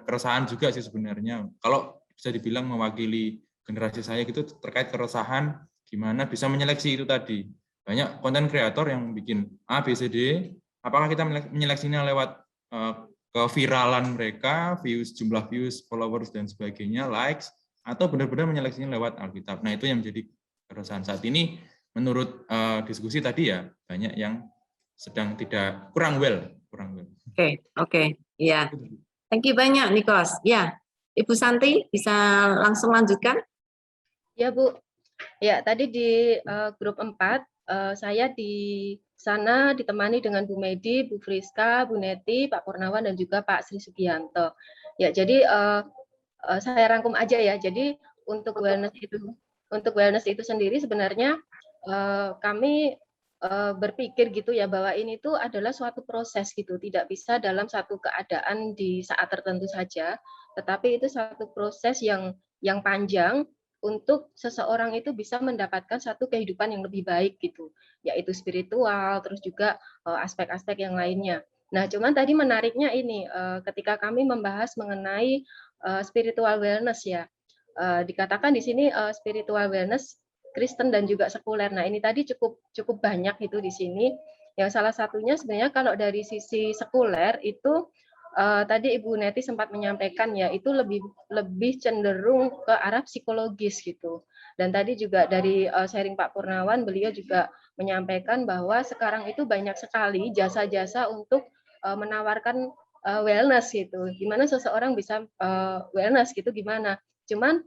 keresahan juga sih sebenarnya. Kalau bisa dibilang mewakili generasi saya gitu terkait keresahan gimana bisa menyeleksi itu tadi. Banyak konten kreator yang bikin A, B, C, D, apakah kita menyeleksinya lewat keviralan mereka, jumlah views, followers, dan sebagainya, likes, atau benar-benar menyeleksinya lewat Alkitab. Nah, itu yang menjadi keresahan saat ini. Menurut diskusi tadi ya, banyak yang sedang kurang well. Oke. Ya. Thank you banyak, Nikos. Ya, Ibu Santi bisa langsung lanjutkan? Ya, Bu. Ya, tadi di grup 4, saya di sana ditemani dengan Bu Medi, Bu Friska, Bu Neti, Pak Purnawan, dan juga Pak Sri Sugianto. Ya, jadi saya rangkum aja ya. Jadi untuk wellness itu sendiri sebenarnya kami berpikir gitu ya, bahwa ini tuh adalah suatu proses gitu, tidak bisa dalam satu keadaan di saat tertentu saja, tetapi itu satu proses yang panjang untuk seseorang itu bisa mendapatkan satu kehidupan yang lebih baik gitu, yaitu spiritual, terus juga aspek-aspek yang lainnya. Nah, cuman tadi menariknya ini ketika kami membahas mengenai spiritual wellness ya, dikatakan di sini spiritual wellness Kristen dan juga sekuler. Nah, ini tadi cukup banyak itu di sini. Yang salah satunya sebenarnya kalau dari sisi sekuler itu tadi Ibu Neti sempat menyampaikan ya, itu lebih cenderung ke arah psikologis gitu. Dan tadi juga dari sharing Pak Purnawan, beliau juga menyampaikan bahwa sekarang itu banyak sekali jasa-jasa untuk menawarkan wellness gitu. Gimana seseorang bisa wellness gitu gimana? Cuman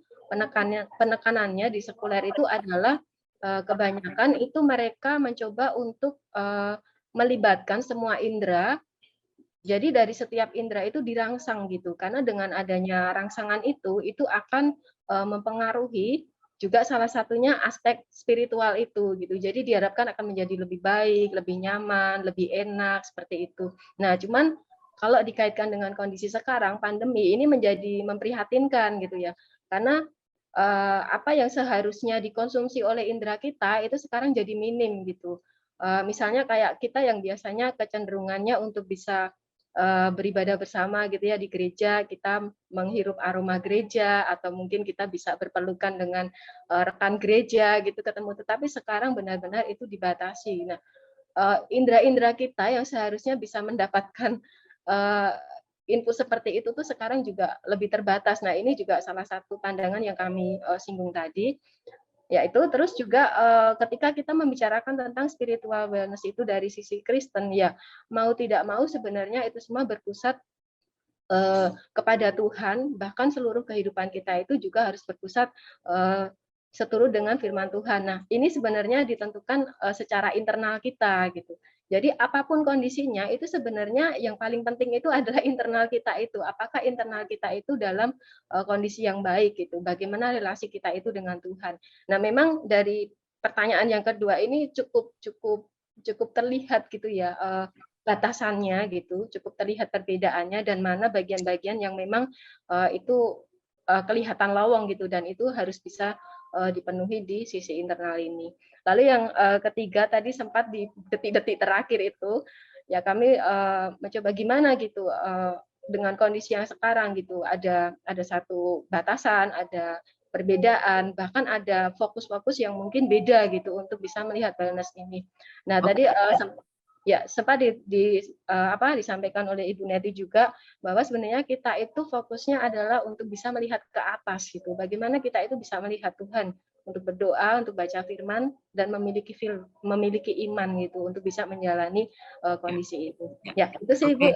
penekanannya di sekuler itu adalah kebanyakan itu mereka mencoba untuk melibatkan semua indera. Jadi dari setiap indera itu dirangsang gitu, karena dengan adanya rangsangan itu akan mempengaruhi juga salah satunya aspek spiritual itu gitu. Jadi diharapkan akan menjadi lebih baik, lebih nyaman, lebih enak seperti itu. Nah, cuman kalau dikaitkan dengan kondisi sekarang pandemi ini menjadi memprihatinkan gitu ya, karena apa yang seharusnya dikonsumsi oleh indera kita itu sekarang jadi minim gitu. Misalnya kayak kita yang biasanya kecenderungannya untuk bisa beribadah bersama gitu ya di gereja, kita menghirup aroma gereja, atau mungkin kita bisa berpelukan dengan rekan gereja gitu ketemu, tetapi sekarang benar-benar itu dibatasi. Nah, indera-indera kita yang seharusnya bisa mendapatkan input seperti itu tuh sekarang juga lebih terbatas. Nah, ini juga salah satu pandangan yang kami singgung tadi, yaitu terus juga ketika kita membicarakan tentang spiritual wellness itu dari sisi Kristen, ya mau tidak mau sebenarnya itu semua berpusat kepada Tuhan, bahkan seluruh kehidupan kita itu juga harus berpusat seturut dengan firman Tuhan. Nah, ini sebenarnya ditentukan secara internal kita gitu. Jadi apapun kondisinya itu sebenarnya yang paling penting itu adalah internal kita itu. Apakah internal kita itu dalam kondisi yang baik gitu. Bagaimana relasi kita itu dengan Tuhan. Nah, memang dari pertanyaan yang kedua ini cukup terlihat gitu ya batasannya gitu, cukup terlihat perbedaannya dan mana bagian-bagian yang memang itu kelihatan lowong gitu, dan itu harus bisa dipenuhi di sisi internal ini. Lalu yang ketiga tadi sempat di detik-detik terakhir itu ya kami mencoba gimana gitu dengan kondisi yang sekarang gitu, ada satu batasan, ada perbedaan, bahkan ada fokus-fokus yang mungkin beda gitu untuk bisa melihat wellness ini. Nah, tadi Ya, sempat disampaikan oleh Ibu Neti juga bahwa sebenarnya kita itu fokusnya adalah untuk bisa melihat ke atas gitu. Bagaimana kita itu bisa melihat Tuhan untuk berdoa, untuk baca firman dan memiliki iman gitu untuk bisa menjalani kondisi itu. Ya, itu sih Ibu.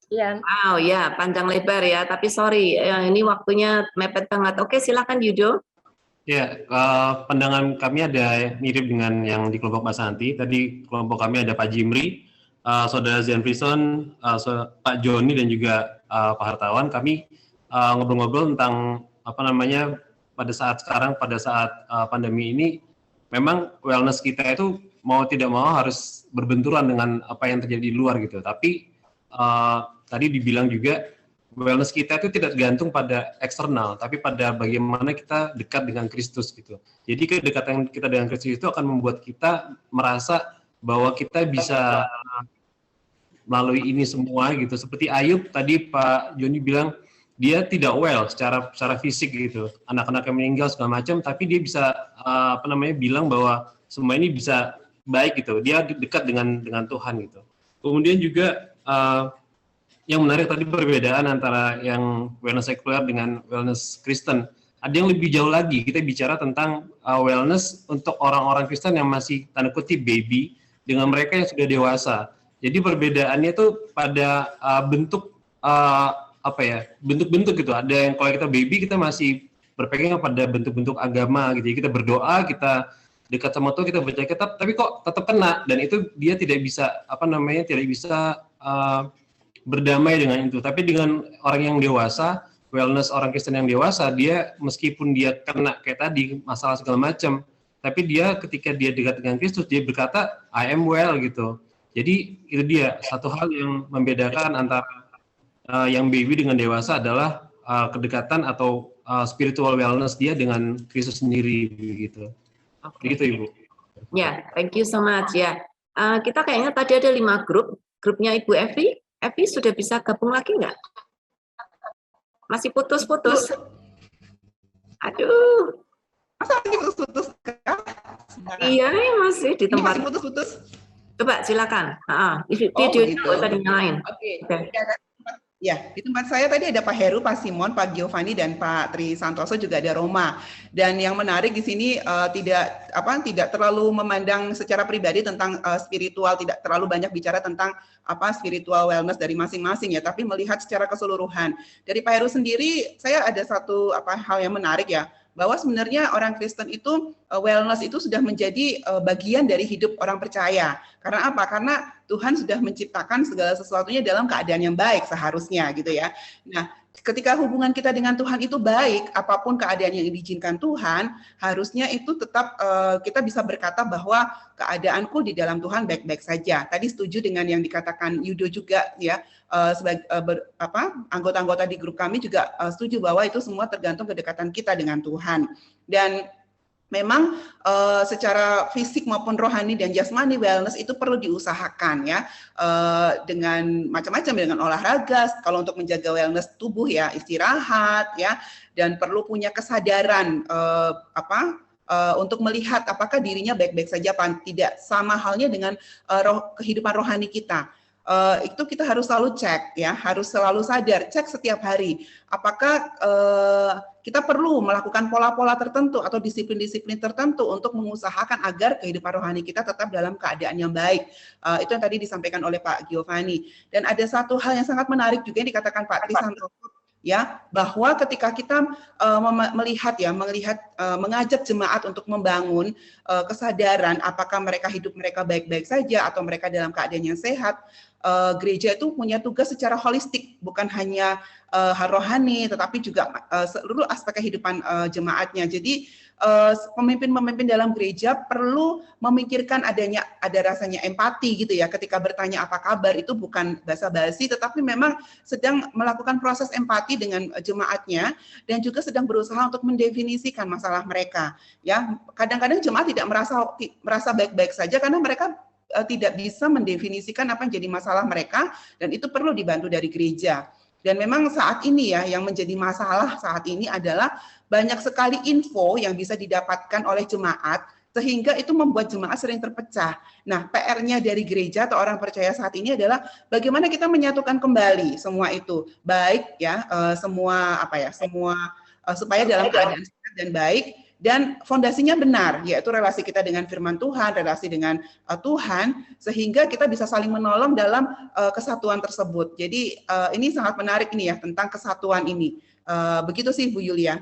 Sekian. Wow, ya panjang lebar ya. Tapi sorry, ini waktunya mepet banget. Oke, silakan Yudo. Ya, pandangan kami ada mirip dengan yang di kelompok Mas Santi. Tadi kelompok kami ada Pak Jimri, Saudara Zenfrison, Pak Joni dan juga Pak Hartawan. Kami ngobrol-ngobrol tentang pada saat pandemi ini, memang wellness kita itu mau tidak mau harus berbenturan dengan apa yang terjadi di luar gitu. Tapi tadi dibilang juga wellness kita itu tidak tergantung pada eksternal, tapi pada bagaimana kita dekat dengan Kristus gitu. Jadi kedekatan kita dengan Kristus itu akan membuat kita merasa bahwa kita bisa melalui ini semua gitu. Seperti Ayub tadi Pak Joni bilang dia tidak well secara fisik gitu. Anak-anak yang meninggal segala macam, tapi dia bisa bilang bahwa semua ini bisa baik gitu. Dia dekat dengan Tuhan gitu. Kemudian juga yang menarik tadi perbedaan antara yang wellness sekuler dengan wellness Kristen. Ada yang lebih jauh lagi, kita bicara tentang wellness untuk orang-orang Kristen yang masih tanda kutip baby dengan mereka yang sudah dewasa. Jadi perbedaannya itu pada bentuk bentuk-bentuk gitu. Ada yang kalau kita baby kita masih berpegang pada bentuk-bentuk agama gitu. Kita berdoa, kita dekat sama Tuhan, kita baca kitab, tapi kok tetap kena, dan itu dia tidak bisa berdamai dengan itu. Tapi dengan orang yang dewasa, wellness orang Kristen yang dewasa, dia meskipun dia kena kayak tadi masalah segala macam, tapi dia ketika dia dekat dengan Kristus, dia berkata I am well gitu. Jadi itu dia satu hal yang membedakan antara yang baby dengan dewasa adalah kedekatan atau spiritual wellness dia dengan Kristus sendiri begitu. Begitu Ibu. Ya, thank you so much ya. Kita kayaknya tadi ada 5 grup. Grupnya Ibu Evi. Evi sudah bisa gabung lagi nggak? Masih putus-putus. Aduh. Masa lagi putus-putus? Iya, masih di tempat. Masih putus-putus. Coba silakan. Videonya nggak usah dinyalain. Oke. Ya, di tempat saya tadi ada Pak Heru, Pak Simon, Pak Giovanni, dan Pak Tri Santoso, juga ada Roma. Dan yang menarik di sini tidak terlalu memandang secara pribadi tentang spiritual, tidak terlalu banyak bicara tentang spiritual wellness dari masing-masing ya, tapi melihat secara keseluruhan. Dari Pak Heru sendiri, saya ada satu hal yang menarik ya, bahwa sebenarnya orang Kristen itu wellness itu sudah menjadi bagian dari hidup orang percaya. Karena apa? Karena Tuhan sudah menciptakan segala sesuatunya dalam keadaan yang baik seharusnya gitu ya. Nah, ketika hubungan kita dengan Tuhan itu baik, apapun keadaan yang diizinkan Tuhan, harusnya itu tetap kita bisa berkata bahwa keadaanku di dalam Tuhan baik-baik saja. Tadi setuju dengan yang dikatakan Yudo juga ya, sebagai anggota-anggota di grup kami juga setuju bahwa itu semua tergantung kedekatan kita dengan Tuhan. Dan memang secara fisik maupun rohani dan jasmani wellness itu perlu diusahakan ya, dengan macam-macam, dengan olahraga kalau untuk menjaga wellness tubuh ya, istirahat ya, dan perlu punya kesadaran untuk melihat apakah dirinya baik-baik saja apa tidak. Sama halnya dengan kehidupan rohani kita. Itu kita harus selalu cek ya, harus selalu sadar, cek setiap hari apakah kita perlu melakukan pola-pola tertentu atau disiplin-disiplin tertentu untuk mengusahakan agar kehidupan rohani kita tetap dalam keadaan yang baik. Itu yang tadi disampaikan oleh Pak Giovanni. Dan ada satu hal yang sangat menarik juga yang dikatakan Pak Tri Santoso ya, bahwa ketika kita mengajak jemaat untuk membangun kesadaran apakah mereka baik-baik saja atau mereka dalam keadaan yang sehat, gereja itu punya tugas secara holistik, bukan hanya rohani tetapi juga seluruh aspek kehidupan jemaatnya. Jadi pemimpin-pemimpin dalam gereja perlu memikirkan ada rasanya empati gitu ya, ketika bertanya apa kabar itu bukan basa-basi tetapi memang sedang melakukan proses empati dengan jemaatnya dan juga sedang berusaha untuk mendefinisikan masalah mereka ya. Kadang-kadang jemaat tidak merasa baik-baik saja karena mereka tidak bisa mendefinisikan apa yang jadi masalah mereka, dan itu perlu dibantu dari gereja. Dan memang saat ini ya, yang menjadi masalah saat ini adalah banyak sekali info yang bisa didapatkan oleh jemaat sehingga itu membuat jemaat sering terpecah. Nah, PR-nya dari gereja atau orang percaya saat ini adalah bagaimana kita menyatukan kembali semua itu, baik ya, semua supaya dalam keadaan sehat dan baik, dan fondasinya benar, yaitu relasi kita dengan firman Tuhan, relasi dengan Tuhan, sehingga kita bisa saling menolong dalam kesatuan tersebut. Jadi ini sangat menarik nih ya, tentang kesatuan ini. Begitu sih Bu Yulia.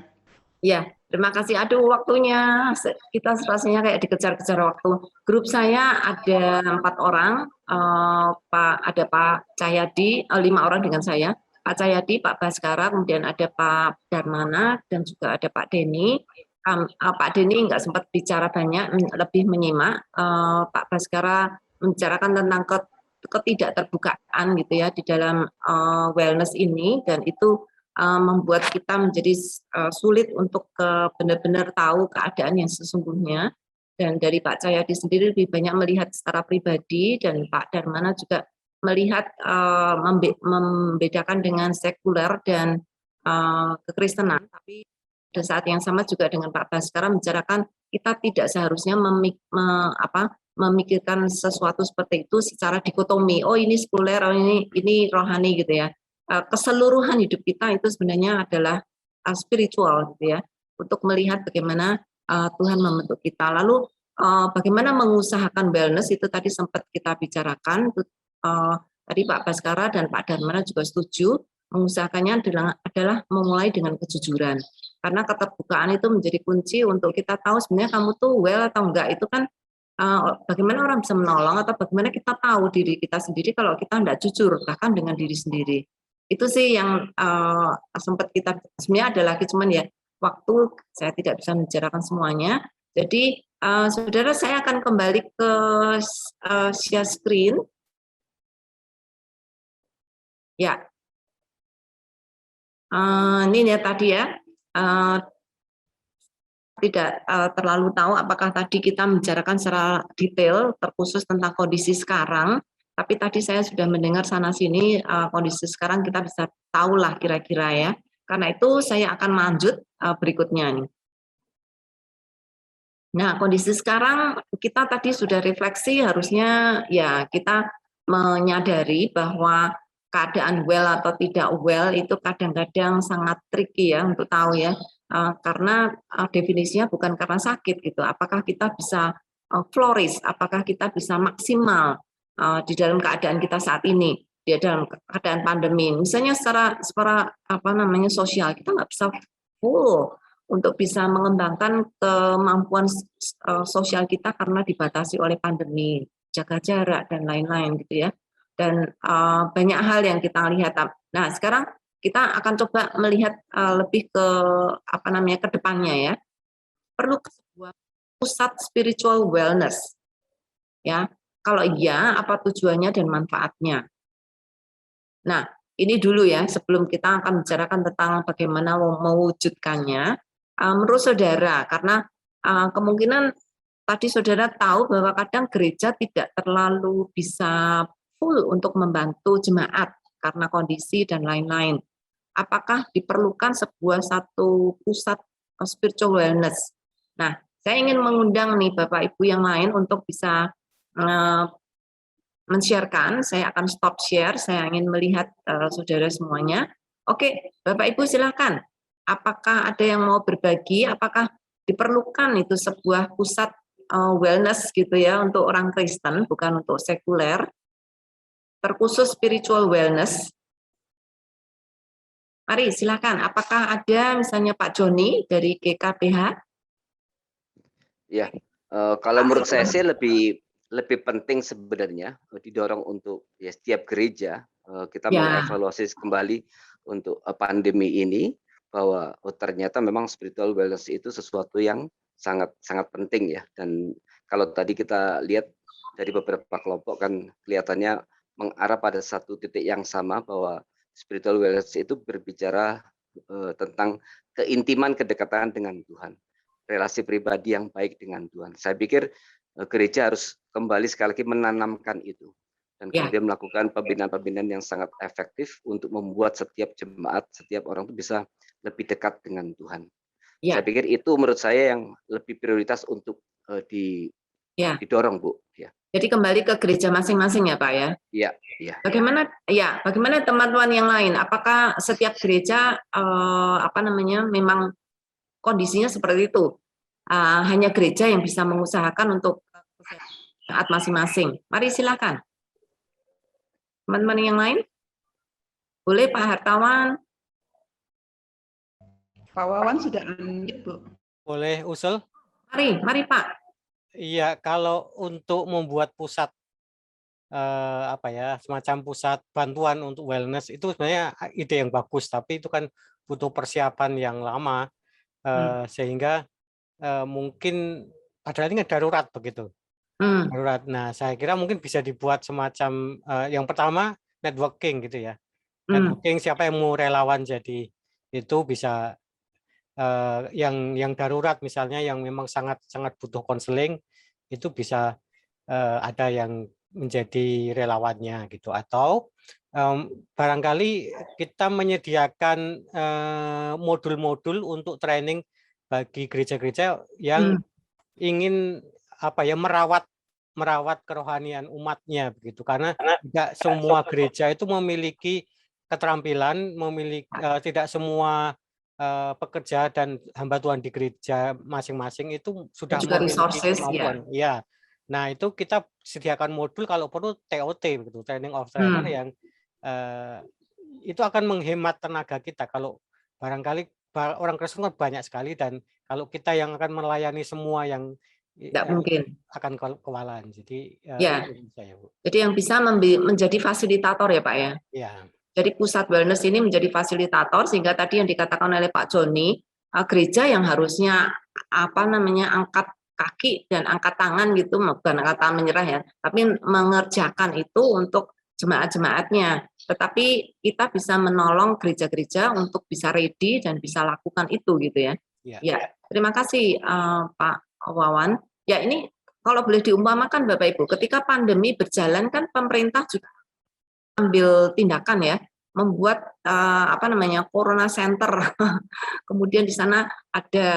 Ya, terima kasih. Aduh, waktunya kita rasanya kayak dikejar-kejar waktu. Grup saya ada 4 orang, ada Pak Cahyadi, 5 orang dengan saya. Pak Cahyadi, Pak Baskara, kemudian ada Pak Darmana, dan juga ada Pak Denny. Pak Denny nggak sempat bicara banyak, lebih menyimak. Pak Baskara membicarakan tentang ketidakterbukaan gitu ya di dalam wellness ini, dan itu membuat kita menjadi sulit untuk benar-benar tahu keadaan yang sesungguhnya. Dan dari Pak Cahyadi sendiri lebih banyak melihat secara pribadi, dan Pak Darmana juga melihat membedakan dengan sekuler dan kekristenan. Tapi pada saat yang sama juga dengan Pak Baskara membicarakan kita tidak seharusnya memikirkan sesuatu seperti itu secara dikotomi. Oh ini sekuler, oh ini rohani gitu ya. Keseluruhan hidup kita itu sebenarnya adalah spiritual gitu ya. Untuk melihat bagaimana Tuhan membentuk kita. Lalu bagaimana mengusahakan wellness itu tadi sempat kita bicarakan. Tadi Pak Baskara dan Pak Darmana juga setuju. Mengusahakannya adalah memulai dengan kejujuran. Karena keterbukaan itu menjadi kunci untuk kita tahu sebenarnya kamu tuh well atau enggak. Itu kan bagaimana orang bisa menolong, atau bagaimana kita tahu diri kita sendiri kalau kita enggak jujur bahkan dengan diri sendiri. Itu sih yang sempat kita, sebenarnya ada lagi cuman ya waktu saya tidak bisa membicarakan semuanya. Jadi saudara, saya akan kembali ke share screen. Ya. Ini ya tadi ya, tidak terlalu tahu apakah tadi kita membicarakan secara detail terkhusus tentang kondisi sekarang, tapi tadi saya sudah mendengar sana-sini kondisi sekarang kita bisa tahulah kira-kira ya. Karena itu saya akan lanjut berikutnya nih. Nah, kondisi sekarang kita tadi sudah refleksi, harusnya ya kita menyadari bahwa keadaan well atau tidak well itu kadang-kadang sangat tricky ya untuk tahu ya, karena definisinya bukan karena sakit gitu. Apakah kita bisa flourish, apakah kita bisa maksimal di dalam keadaan kita saat ini, di dalam keadaan pandemi. Misalnya secara sosial kita nggak bisa full untuk bisa mengembangkan kemampuan sosial kita karena dibatasi oleh pandemi, jaga jarak dan lain-lain gitu ya. Dan banyak hal yang kita lihat. Nah, sekarang kita akan coba melihat lebih ke ke depannya ya. Perlu sebuah pusat spiritual wellness. Ya. Kalau iya, apa tujuannya dan manfaatnya? Nah, ini dulu ya sebelum kita akan bicarakan tentang bagaimana mewujudkannya. Menurut saudara, karena kemungkinan tadi saudara tahu bahwa kadang gereja tidak terlalu bisa full untuk membantu jemaat karena kondisi dan lain-lain. Apakah diperlukan satu pusat spiritual wellness? Nah, saya ingin mengundang nih Bapak Ibu yang lain untuk bisa men-sharekan. Saya akan stop share, saya ingin melihat saudara semuanya. Oke, Bapak Ibu silakan. Apakah ada yang mau berbagi? Apakah diperlukan itu sebuah pusat wellness gitu ya untuk orang Kristen, bukan untuk sekuler? Terkhusus spiritual wellness. Mari silakan. Apakah ada misalnya Pak Joni dari GKBH? Ya, kalau menurut saya sih lebih penting sebenarnya didorong untuk ya setiap gereja kita mengevaluasi kembali untuk pandemi ini, bahwa ternyata memang spiritual wellness itu sesuatu yang sangat penting ya. Dan kalau tadi kita lihat dari beberapa kelompok kan kelihatannya mengarah pada satu titik yang sama, bahwa spiritual wellness itu berbicara tentang keintiman, kedekatan dengan Tuhan, relasi pribadi yang baik dengan Tuhan. Saya pikir gereja harus kembali sekali lagi menanamkan itu, dan kemudian melakukan pembinaan-pembinaan yang sangat efektif untuk membuat setiap jemaat, setiap orang itu bisa lebih dekat dengan Tuhan. Saya pikir itu menurut saya yang lebih prioritas untuk Ya. didorong, Bu. Ya. Jadi kembali ke gereja masing-masing ya, Pak ya. Iya, iya. Bagaimana teman-teman yang lain? Apakah setiap gereja memang kondisinya seperti itu? Hanya gereja yang bisa mengusahakan untuk saat masing-masing. Mari silakan. Teman-teman yang lain? Boleh Pak Hartawan? Pak Wawan sudah unmute, Bu. Boleh usul? Mari Pak. Iya, kalau untuk membuat pusat semacam pusat bantuan untuk wellness itu sebenarnya ide yang bagus, tapi itu kan butuh persiapan yang lama sehingga mungkin padahal ini darurat begitu. Darurat. Nah, saya kira mungkin bisa dibuat semacam yang pertama networking gitu ya. Networking siapa yang mau relawan jadi itu bisa yang darurat misalnya yang memang sangat butuh konseling itu bisa ada yang menjadi relawannya gitu, atau barangkali kita menyediakan modul-modul untuk training bagi gereja-gereja yang ingin merawat kerohanian umatnya begitu, karena tidak semua gereja itu memiliki keterampilan, tidak semua pekerja dan hamba Tuhan di gereja masing-masing itu sudah juga memiliki kemampuan. Ya. Nah, itu kita sediakan modul kalau perlu TOT begitu, training of trainer yang itu akan menghemat tenaga kita. Kalau barangkali orang Kristen kan banyak sekali, dan kalau kita yang akan melayani semua yang mungkin akan kewalahan. Jadi Jadi yang bisa menjadi fasilitator ya Pak ya. Iya. Jadi pusat wellness ini menjadi fasilitator, sehingga tadi yang dikatakan oleh Pak Joni, gereja yang harusnya angkat kaki dan angkat tangan gitu, bukan angkat tangan menyerah ya, tapi mengerjakan itu untuk jemaat-jemaatnya. Tetapi kita bisa menolong gereja-gereja untuk bisa ready dan bisa lakukan itu gitu ya. Ya, terima kasih Pak Wawan. Ya, ini kalau boleh diumpamakan Bapak Ibu, ketika pandemi berjalan kan pemerintah juga ambil tindakan ya, membuat Corona Center. Kemudian di sana ada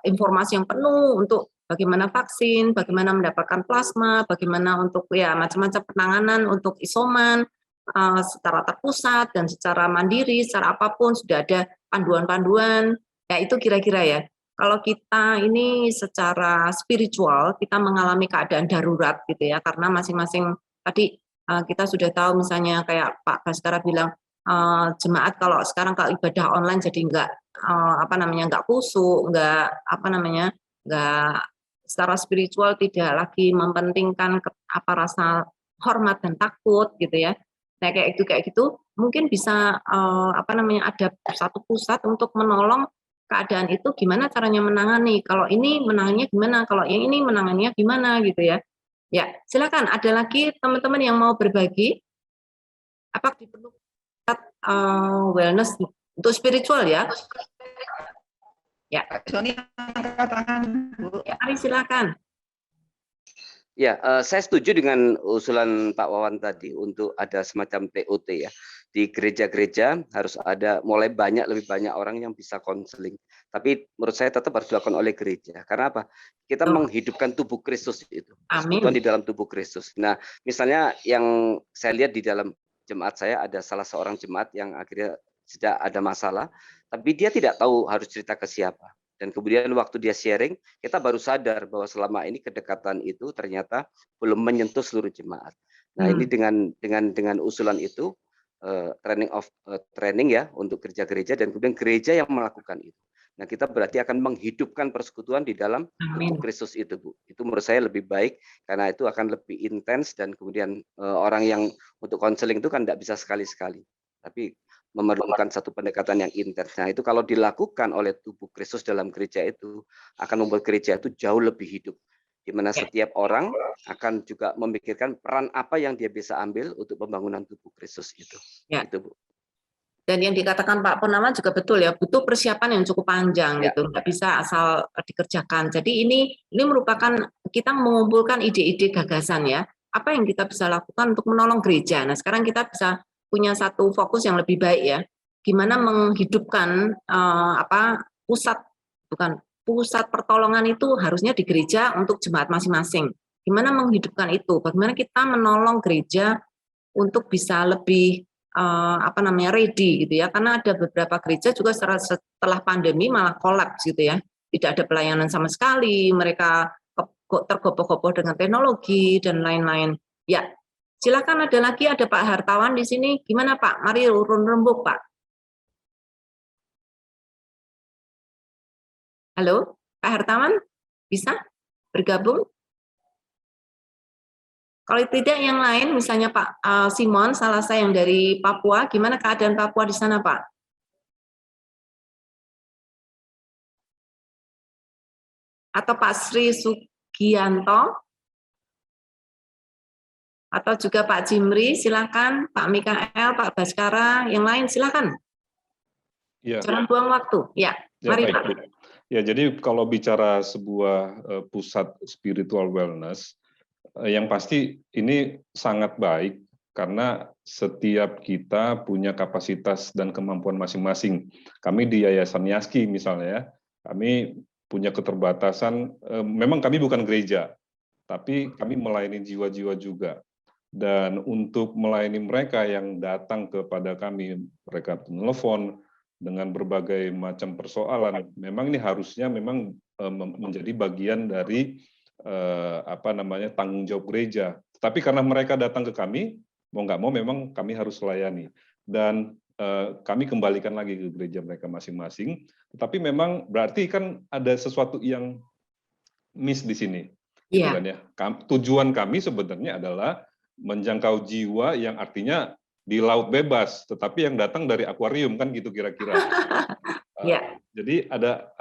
informasi yang penuh untuk bagaimana vaksin, bagaimana mendapatkan plasma, bagaimana untuk macam-macam penanganan untuk isoman secara terpusat dan secara mandiri, secara apapun sudah ada panduan-panduan. Ya itu kira-kira ya. Kalau kita ini secara spiritual kita mengalami keadaan darurat gitu ya, karena masing-masing tadi kita sudah tahu misalnya kayak Pak Baskara bilang jemaat kalau sekarang kalau ibadah online jadi nggak khusyuk, nggak secara spiritual tidak lagi mementingkan rasa hormat dan takut gitu ya. Nah kayak gitu mungkin bisa ada satu pusat untuk menolong keadaan itu, gimana caranya menangani. Kalau ini menangannya gimana, kalau yang ini menangannya gimana gitu ya. Ya, silakan. Ada lagi teman-teman yang mau berbagi? Apa diperlukan wellness untuk spiritual ya? Ya. Joni angkat tangan, Bu. Ya, mari silakan. Ya, saya setuju dengan usulan Pak Wawan tadi untuk ada semacam TOT ya. Di gereja-gereja harus ada lebih banyak orang yang bisa konseling. Tapi menurut saya tetap harus dilakukan oleh gereja. Karena apa? Kita menghidupkan tubuh Kristus itu. Persekutuan di dalam tubuh Kristus. Nah, misalnya yang saya lihat di dalam jemaat saya ada salah seorang jemaat yang akhirnya tidak ada masalah, tapi dia tidak tahu harus cerita ke siapa. Dan kemudian waktu dia sharing, kita baru sadar bahwa selama ini kedekatan itu ternyata belum menyentuh seluruh jemaat. Nah, ini dengan usulan itu training ya untuk gereja-gereja, dan kemudian gereja yang melakukan itu. Nah, kita berarti akan menghidupkan persekutuan di dalam tubuh Kristus itu, Bu. Itu menurut saya lebih baik karena itu akan lebih intens, dan kemudian orang yang untuk konseling itu kan tidak bisa sekali-sekali, tapi memerlukan satu pendekatan yang intens. Nah, itu kalau dilakukan oleh tubuh Kristus dalam gereja itu akan membuat gereja itu jauh lebih hidup, di mana setiap orang akan juga memikirkan peran apa yang dia bisa ambil untuk pembangunan tubuh Kristus itu. Ya. Itu, Bu. Dan yang dikatakan Pak Purnama juga betul ya, butuh persiapan yang cukup panjang gitu, nggak bisa asal dikerjakan. Jadi ini merupakan kita mengumpulkan ide-ide gagasan ya, apa yang kita bisa lakukan untuk menolong gereja. Nah sekarang kita bisa punya satu fokus yang lebih baik ya, gimana menghidupkan pusat pertolongan itu harusnya di gereja untuk jemaat masing-masing. Gimana menghidupkan itu? Bagaimana kita menolong gereja untuk bisa lebih ready gitu ya? Karena ada beberapa gereja juga setelah pandemi malah kolaps gitu ya. Tidak ada pelayanan sama sekali, mereka tergopoh-gopoh dengan teknologi dan lain-lain. Ya, silakan ada Pak Hartawan di sini. Gimana Pak? Mari urun rembuk Pak. Halo, Pak Hartawan, bisa bergabung? Kalau tidak yang lain, misalnya Pak Simon, salah saya yang dari Papua, gimana keadaan Papua di sana Pak? Atau Pak Sri Sugianto? Atau juga Pak Jimri, silakan. Pak Mikael, Pak Baskara, yang lain silakan. Ya. Jangan buang waktu. Ya, mari baik, Pak. Bu. Ya, jadi kalau bicara sebuah pusat spiritual wellness, yang pasti ini sangat baik karena setiap kita punya kapasitas dan kemampuan masing-masing. Kami di Yayasan Yaski misalnya ya, kami punya keterbatasan, memang kami bukan gereja, tapi kami melayani jiwa-jiwa juga. Dan untuk melayani mereka yang datang kepada kami, mereka telepon dengan berbagai macam persoalan, memang ini harusnya memang menjadi bagian dari tanggung jawab gereja. Tapi karena mereka datang ke kami, mau nggak mau memang kami harus layani. Dan kami kembalikan lagi ke gereja mereka masing-masing. Tetapi memang berarti kan ada sesuatu yang miss di sini. Gitu kan ya. Tujuan kami sebenarnya adalah menjangkau jiwa yang artinya di laut bebas, tetapi yang datang dari akuarium kan gitu kira-kira. Jadi ada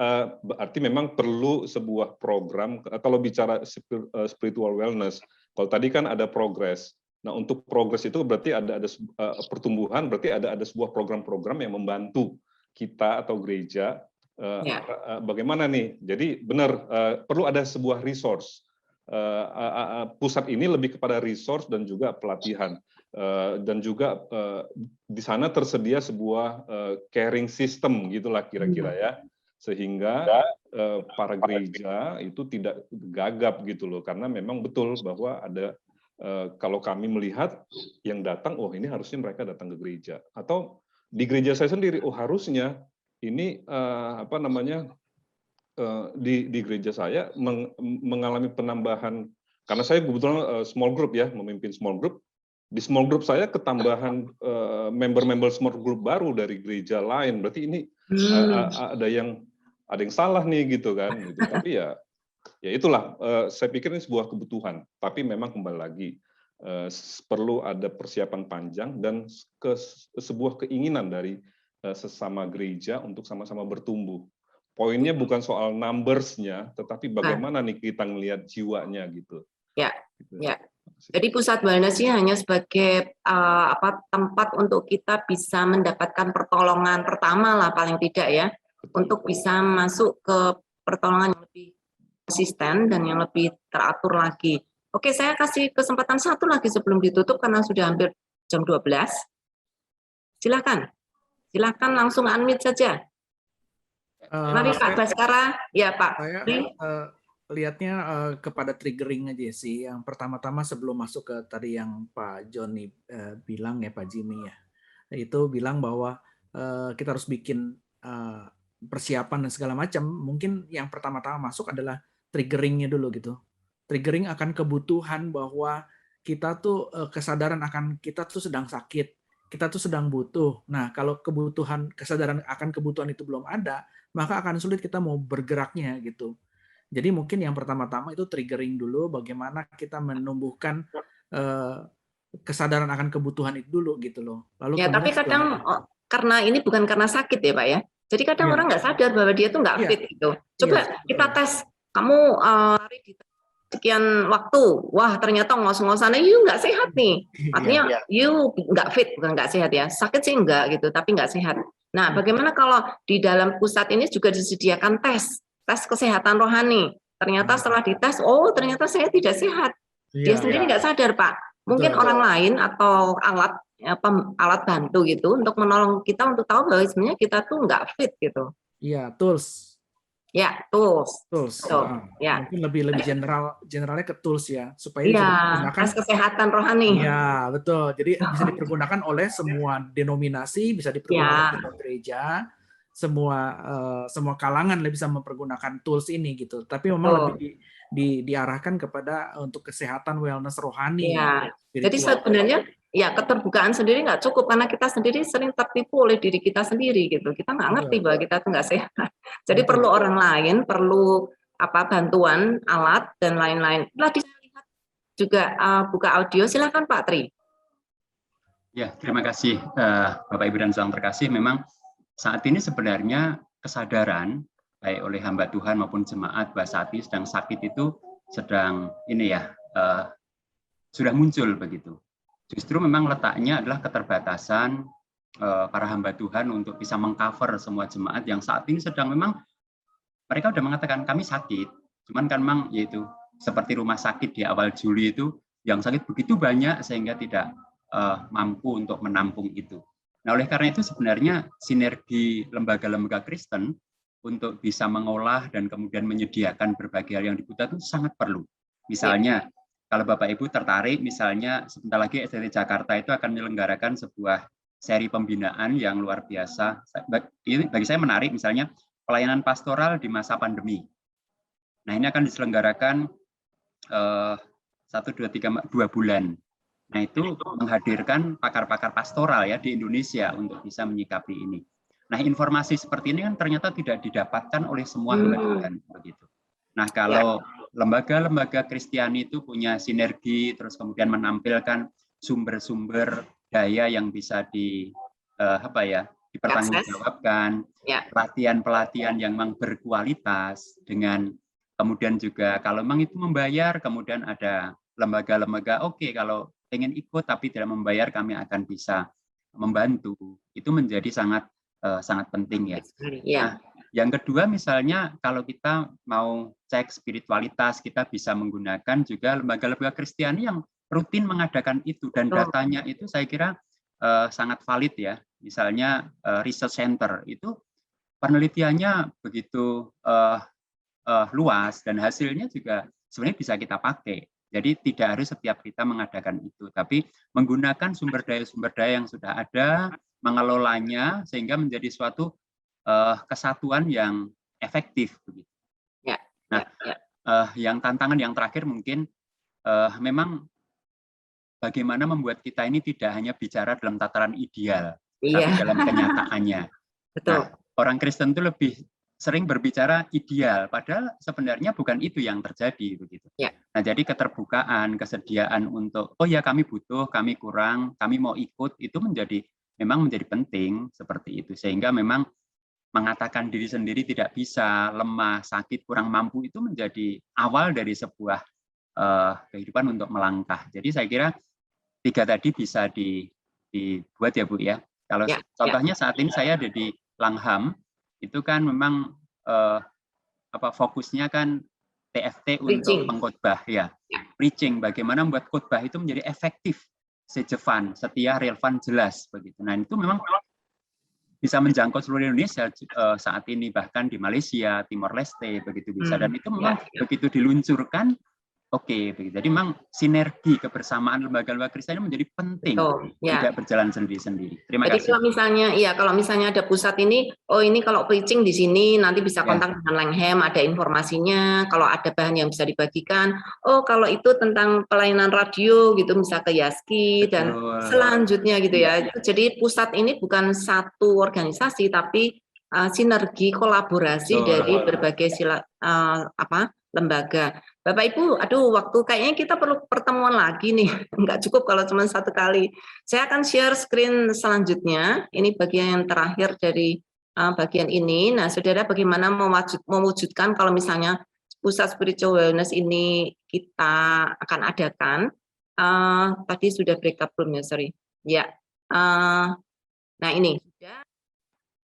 berarti memang perlu sebuah program. Kalau bicara spiritual wellness, kalau tadi kan ada progres. Nah untuk progres itu berarti ada pertumbuhan, berarti ada sebuah program-program yang membantu kita atau gereja. Bagaimana nih? Jadi benar perlu ada sebuah resource. Pusat ini lebih kepada resource dan juga pelatihan. Dan juga di sana tersedia sebuah caring system gitulah kira-kira ya, sehingga para gereja itu tidak gagap gitu loh, karena memang betul bahwa ada kalau kami melihat yang datang, oh ini harusnya mereka datang ke gereja, atau di gereja saya sendiri, oh harusnya ini di gereja saya mengalami penambahan, karena saya kebetulan small group ya, memimpin small group. Di small group saya ketambahan member-member small group baru dari gereja lain. Berarti ini ada yang salah nih gitu kan. Gitu. Tapi ya itulah. Saya pikir ini sebuah kebutuhan. Tapi memang kembali lagi perlu ada persiapan panjang dan sebuah keinginan dari sesama gereja untuk sama-sama bertumbuh. Poinnya bukan soal numbers-nya, tetapi bagaimana nih kita melihat jiwanya gitu. Ya, ya. Jadi pusat wellness ini hanya sebagai tempat untuk kita bisa mendapatkan pertolongan pertama lah paling tidak ya, untuk bisa masuk ke pertolongan yang lebih konsisten dan yang lebih teratur lagi. Oke, saya kasih kesempatan satu lagi sebelum ditutup karena sudah hampir jam 12. Silakan langsung unmute saja. Mari Pak Baskara, ya Pak. Lihatnya kepada triggering aja sih. Yang pertama-tama sebelum masuk ke tadi yang Pak Joni bilang ya, Pak Jimmy ya, itu bilang bahwa kita harus bikin persiapan dan segala macam. Mungkin yang pertama-tama masuk adalah triggeringnya dulu gitu. Triggering akan kebutuhan bahwa kita tuh kesadaran akan kita tuh sedang sakit, kita tuh sedang butuh. Nah kalau kesadaran akan kebutuhan itu belum ada, maka akan sulit kita mau bergeraknya gitu. Jadi mungkin yang pertama-tama itu triggering dulu, bagaimana kita menumbuhkan kesadaran akan kebutuhan itu dulu gitu loh. Lalu ya, tapi kadang karena ini bukan karena sakit ya Pak ya. Jadi kadang orang nggak sadar bahwa dia tuh nggak fit gitu. Coba kita tes, kamu lari di sekian waktu, wah ternyata ngos-ngosannya you nggak sehat nih. Artinya you nggak fit, bukan nggak sehat ya. Sakit sih enggak gitu, tapi nggak sehat. Nah, bagaimana kalau di dalam pusat ini juga disediakan tes kesehatan rohani. Ternyata setelah dites, oh ternyata saya tidak sehat. Dia sendiri nggak sadar Pak. Mungkin orang lain atau alat bantu gitu untuk menolong kita untuk tahu bahwa sebenarnya kita tuh nggak fit gitu. Iya, tools. Ya, tools. Tools. Betul. Ya. Mungkin lebih generalnya ke tools ya, supaya bisa Iya, dipergunakan. tes kesehatan rohani. Iya, betul. Jadi bisa dipergunakan oleh semua denominasi, bisa dipergunakan oleh gereja, semua kalangan bisa mempergunakan tools ini gitu. Tapi memang lebih diarahkan kepada untuk kesehatan wellness rohani. Ya. Jadi sebenarnya ya keterbukaan sendiri nggak cukup karena kita sendiri sering tertipu oleh diri kita sendiri gitu. Kita nggak ngerti bahwa kita tuh nggak sehat. Jadi perlu orang lain, perlu bantuan alat dan lain-lain. Setelah dilihat juga buka audio, silakan Pak Tri. Ya, terima kasih Bapak Ibu dan Saudara terkasih. Memang saat ini sebenarnya kesadaran baik oleh hamba Tuhan maupun jemaat bahwa saat ini sedang sakit itu sedang sudah muncul begitu. Justru memang letaknya adalah keterbatasan para hamba Tuhan untuk bisa mengcover semua jemaat yang saat ini sedang memang mereka sudah mengatakan kami sakit, cuman kan memang yaitu seperti rumah sakit di awal Juli itu yang sakit begitu banyak sehingga tidak mampu untuk menampung itu. Nah, oleh karena itu sebenarnya sinergi lembaga-lembaga Kristen untuk bisa mengolah dan kemudian menyediakan berbagai hal yang dibutuhkan itu sangat perlu. Misalnya, kalau Bapak Ibu tertarik, misalnya sebentar lagi SDT Jakarta itu akan menyelenggarakan sebuah seri pembinaan yang luar biasa. Bagi saya menarik, misalnya pelayanan pastoral di masa pandemi. Nah, ini akan diselenggarakan 2 bulan. Nah, itu menghadirkan pakar-pakar pastoral ya di Indonesia untuk bisa menyikapi ini. Nah, informasi seperti ini kan ternyata tidak didapatkan oleh semua hamba Tuhan begitu. Nah, kalau lembaga-lembaga Kristiani itu punya sinergi, terus kemudian menampilkan sumber-sumber daya yang bisa dipertanggungjawabkan, pelatihan-pelatihan yang memang berkualitas, dengan kemudian juga kalau memang itu membayar, kemudian ada lembaga-lembaga, kalau ingin ikut tapi tidak membayar, kami akan bisa membantu. Itu menjadi sangat penting ya. Nah, yang kedua misalnya kalau kita mau cek spiritualitas, kita bisa menggunakan juga lembaga-lembaga Kristiani yang rutin mengadakan itu, dan datanya itu saya kira sangat valid ya. Misalnya research center itu penelitiannya begitu luas dan hasilnya juga sebenarnya bisa kita pakai. Jadi tidak harus setiap kita mengadakan itu, tapi menggunakan sumber daya yang sudah ada, mengelolanya sehingga menjadi suatu kesatuan yang efektif begitu. Nah, yang tantangan yang terakhir mungkin memang bagaimana membuat kita ini tidak hanya bicara dalam tataran ideal, tapi dalam kenyataannya. Betul. Nah, orang Kristen itu lebih sering berbicara ideal, padahal sebenarnya bukan itu yang terjadi begitu. Nah, jadi keterbukaan, kesediaan untuk kami butuh, kami kurang, kami mau ikut, itu memang menjadi penting seperti itu, sehingga memang mengatakan diri sendiri tidak bisa, lemah, sakit, kurang mampu itu menjadi awal dari sebuah kehidupan untuk melangkah. Jadi saya kira 3 tadi bisa dibuat ya Bu ya. Kalau contohnya saat ini saya ada di Langham, itu kan memang fokusnya kan TFT untuk pengkhotbah ya. Preaching, bagaimana membuat khotbah itu menjadi efektif, sejevan, setia, relevan, jelas begitu. Nah, itu memang bisa menjangkau seluruh Indonesia saat ini, bahkan di Malaysia, Timor Leste begitu bisa, dan itu memang begitu diluncurkan begitu. Jadi memang sinergi kebersamaan lembaga-lembaga Kristen menjadi penting, tidak berjalan sendiri-sendiri. Terima kasih. Jadi kalau misalnya ada pusat ini, ini kalau preaching di sini nanti bisa kontak dengan Langham, ada informasinya, kalau ada bahan yang bisa dibagikan. Kalau itu tentang pelayanan radio gitu bisa ke Yaski dan selanjutnya gitu ya. Jadi pusat ini bukan satu organisasi tapi sinergi kolaborasi dari berbagai lembaga. Bapak Ibu, waktu kayaknya kita perlu pertemuan lagi nih, nggak cukup kalau cuma 1 kali. Saya akan share screen selanjutnya, ini bagian terakhir dari bagian ini. Nah, saudara bagaimana mewujudkan kalau misalnya pusat spiritual wellness ini kita akan adakan, tadi sudah breakup belum ya, sorry. Nah ini,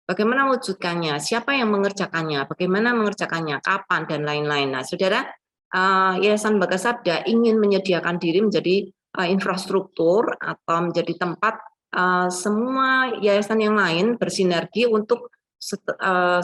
bagaimana mewujudkannya, siapa yang mengerjakannya, bagaimana mengerjakannya, kapan, dan lain-lain. Nah, saudara, Yayasan Lembaga Sabda ingin menyediakan diri menjadi infrastruktur atau menjadi tempat semua yayasan yang lain bersinergi untuk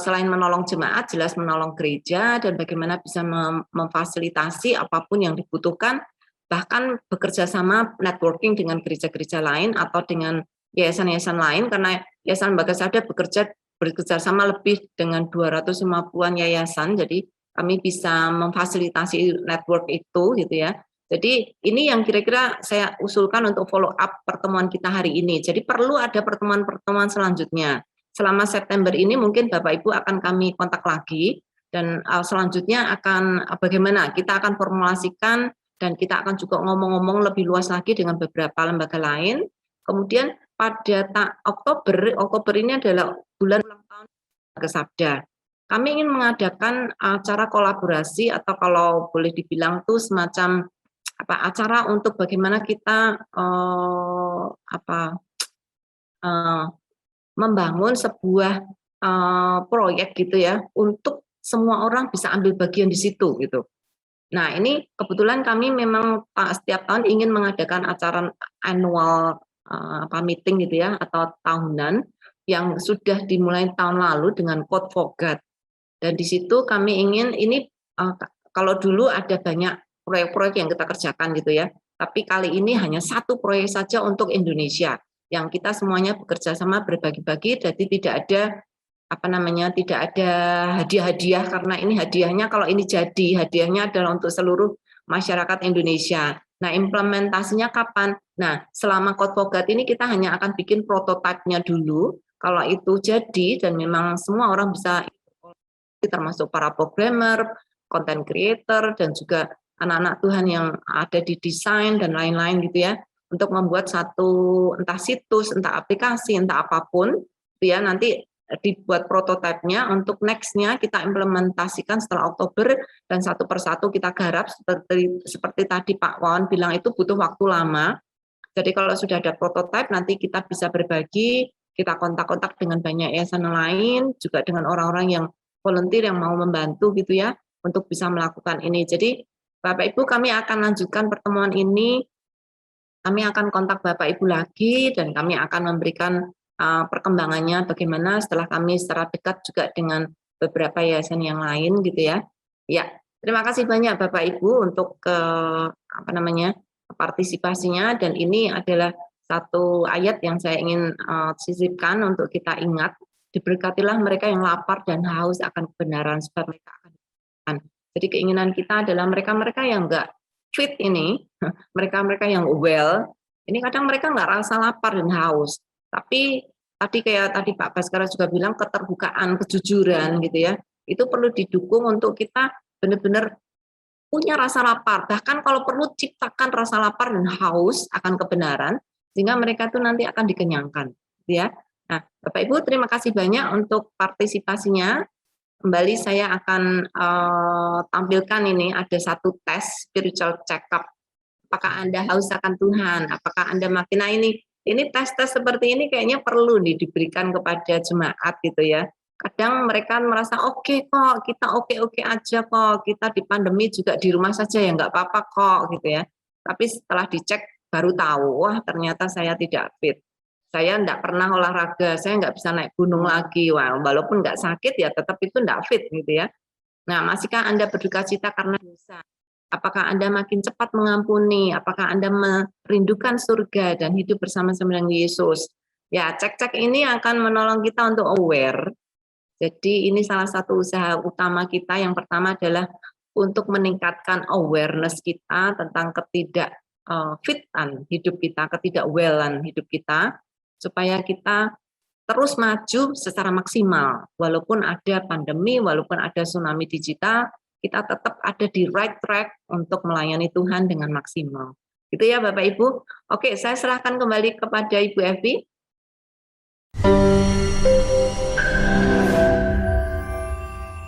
selain menolong jemaat, jelas menolong gereja dan bagaimana bisa memfasilitasi apapun yang dibutuhkan, bahkan bekerja sama networking dengan gereja-gereja lain atau dengan yayasan-yayasan lain, karena Yayasan Lembaga Sadar bekerja sama lebih dengan 250-an yayasan, jadi kami bisa memfasilitasi network itu gitu ya. Jadi ini yang kira-kira saya usulkan untuk follow up pertemuan kita hari ini. Jadi perlu ada pertemuan-pertemuan selanjutnya. Selama September ini mungkin Bapak Ibu akan kami kontak lagi, dan selanjutnya akan bagaimana kita akan formulasikan, dan kita akan juga ngomong-ngomong lebih luas lagi dengan beberapa lembaga lain. Kemudian pada Oktober ini adalah bulan ulang tahun Lembaga Sabda. Kami ingin mengadakan acara kolaborasi, atau kalau boleh dibilang tuh semacam acara untuk bagaimana kita membangun sebuah proyek gitu ya, untuk semua orang bisa ambil bagian di situ gitu. Nah, ini kebetulan kami memang setiap tahun ingin mengadakan acara annual meeting gitu ya, atau tahunan yang sudah dimulai tahun lalu dengan Code for God. Dan di situ kami ingin ini kalau dulu ada banyak proyek-proyek yang kita kerjakan gitu ya, tapi kali ini hanya satu proyek saja untuk Indonesia yang kita semuanya bekerja sama berbagi-bagi, jadi tidak ada tidak ada hadiah-hadiah, karena ini hadiahnya kalau ini jadi hadiahnya adalah untuk seluruh masyarakat Indonesia. Nah, implementasinya kapan? Nah, selama Code for God ini kita hanya akan bikin prototipenya dulu. Kalau itu jadi dan memang semua orang bisa, termasuk para programmer, content creator, dan juga anak-anak Tuhan yang ada di desain dan lain-lain gitu ya, untuk membuat satu entah situs, entah aplikasi, entah apapun, ya nanti dibuat prototipenya, untuk next-nya kita implementasikan setelah Oktober, dan satu persatu kita garap seperti tadi Pak Wawan bilang, itu butuh waktu lama. Jadi kalau sudah ada prototipe, nanti kita bisa berbagi, kita kontak-kontak dengan banyak yayasan lain, juga dengan orang-orang yang volunteer yang mau membantu gitu ya, untuk bisa melakukan ini. Jadi Bapak Ibu, kami akan lanjutkan pertemuan ini, kami akan kontak Bapak Ibu lagi, dan kami akan memberikan perkembangannya bagaimana setelah kami secara dekat juga dengan beberapa yayasan yang lain gitu ya. Ya, terima kasih banyak Bapak Ibu untuk partisipasinya, dan ini adalah satu ayat yang saya ingin sisipkan untuk kita ingat. Diberkatilah mereka yang lapar dan haus akan kebenaran, sebab mereka akan makan. Jadi keinginan kita adalah mereka-mereka yang enggak fit ini, mereka-mereka yang well, ini kadang mereka enggak rasa lapar dan haus. Tapi tadi Pak Baskara juga bilang, keterbukaan, kejujuran gitu ya, itu perlu didukung untuk kita benar-benar punya rasa lapar. Bahkan kalau perlu ciptakan rasa lapar dan haus akan kebenaran, sehingga mereka itu nanti akan dikenyangkan. Gitu ya. Nah, Bapak Ibu, terima kasih banyak untuk partisipasinya. Kembali saya akan tampilkan ini, ada satu tes spiritual check-up. Apakah Anda haus akan Tuhan? Apakah Anda makin, nah ini tes-tes seperti ini kayaknya perlu diberikan kepada jemaat gitu ya. Kadang mereka merasa oke kok, kita oke-oke aja kok, kita di pandemi juga di rumah saja ya nggak apa-apa kok gitu ya. Tapi setelah dicek baru tahu, wah ternyata saya tidak fit. Saya enggak pernah olahraga, saya enggak bisa naik gunung lagi. Wah, walaupun enggak sakit ya tetap itu enggak fit gitu ya. Nah, masihkah Anda berduka cita karena dosa? Apakah Anda makin cepat mengampuni? Apakah Anda merindukan surga dan hidup bersama-sama dengan Yesus? Ya, cek-cek ini akan menolong kita untuk aware. Jadi ini salah satu usaha utama kita. Yang pertama adalah untuk meningkatkan awareness kita tentang ketidakfitan hidup kita, ketidakwelan hidup kita, supaya kita terus maju secara maksimal. Walaupun ada pandemi, walaupun ada tsunami digital, kita tetap ada di right track untuk melayani Tuhan dengan maksimal. Gitu ya Bapak Ibu. Oke, saya serahkan kembali kepada Ibu Evi.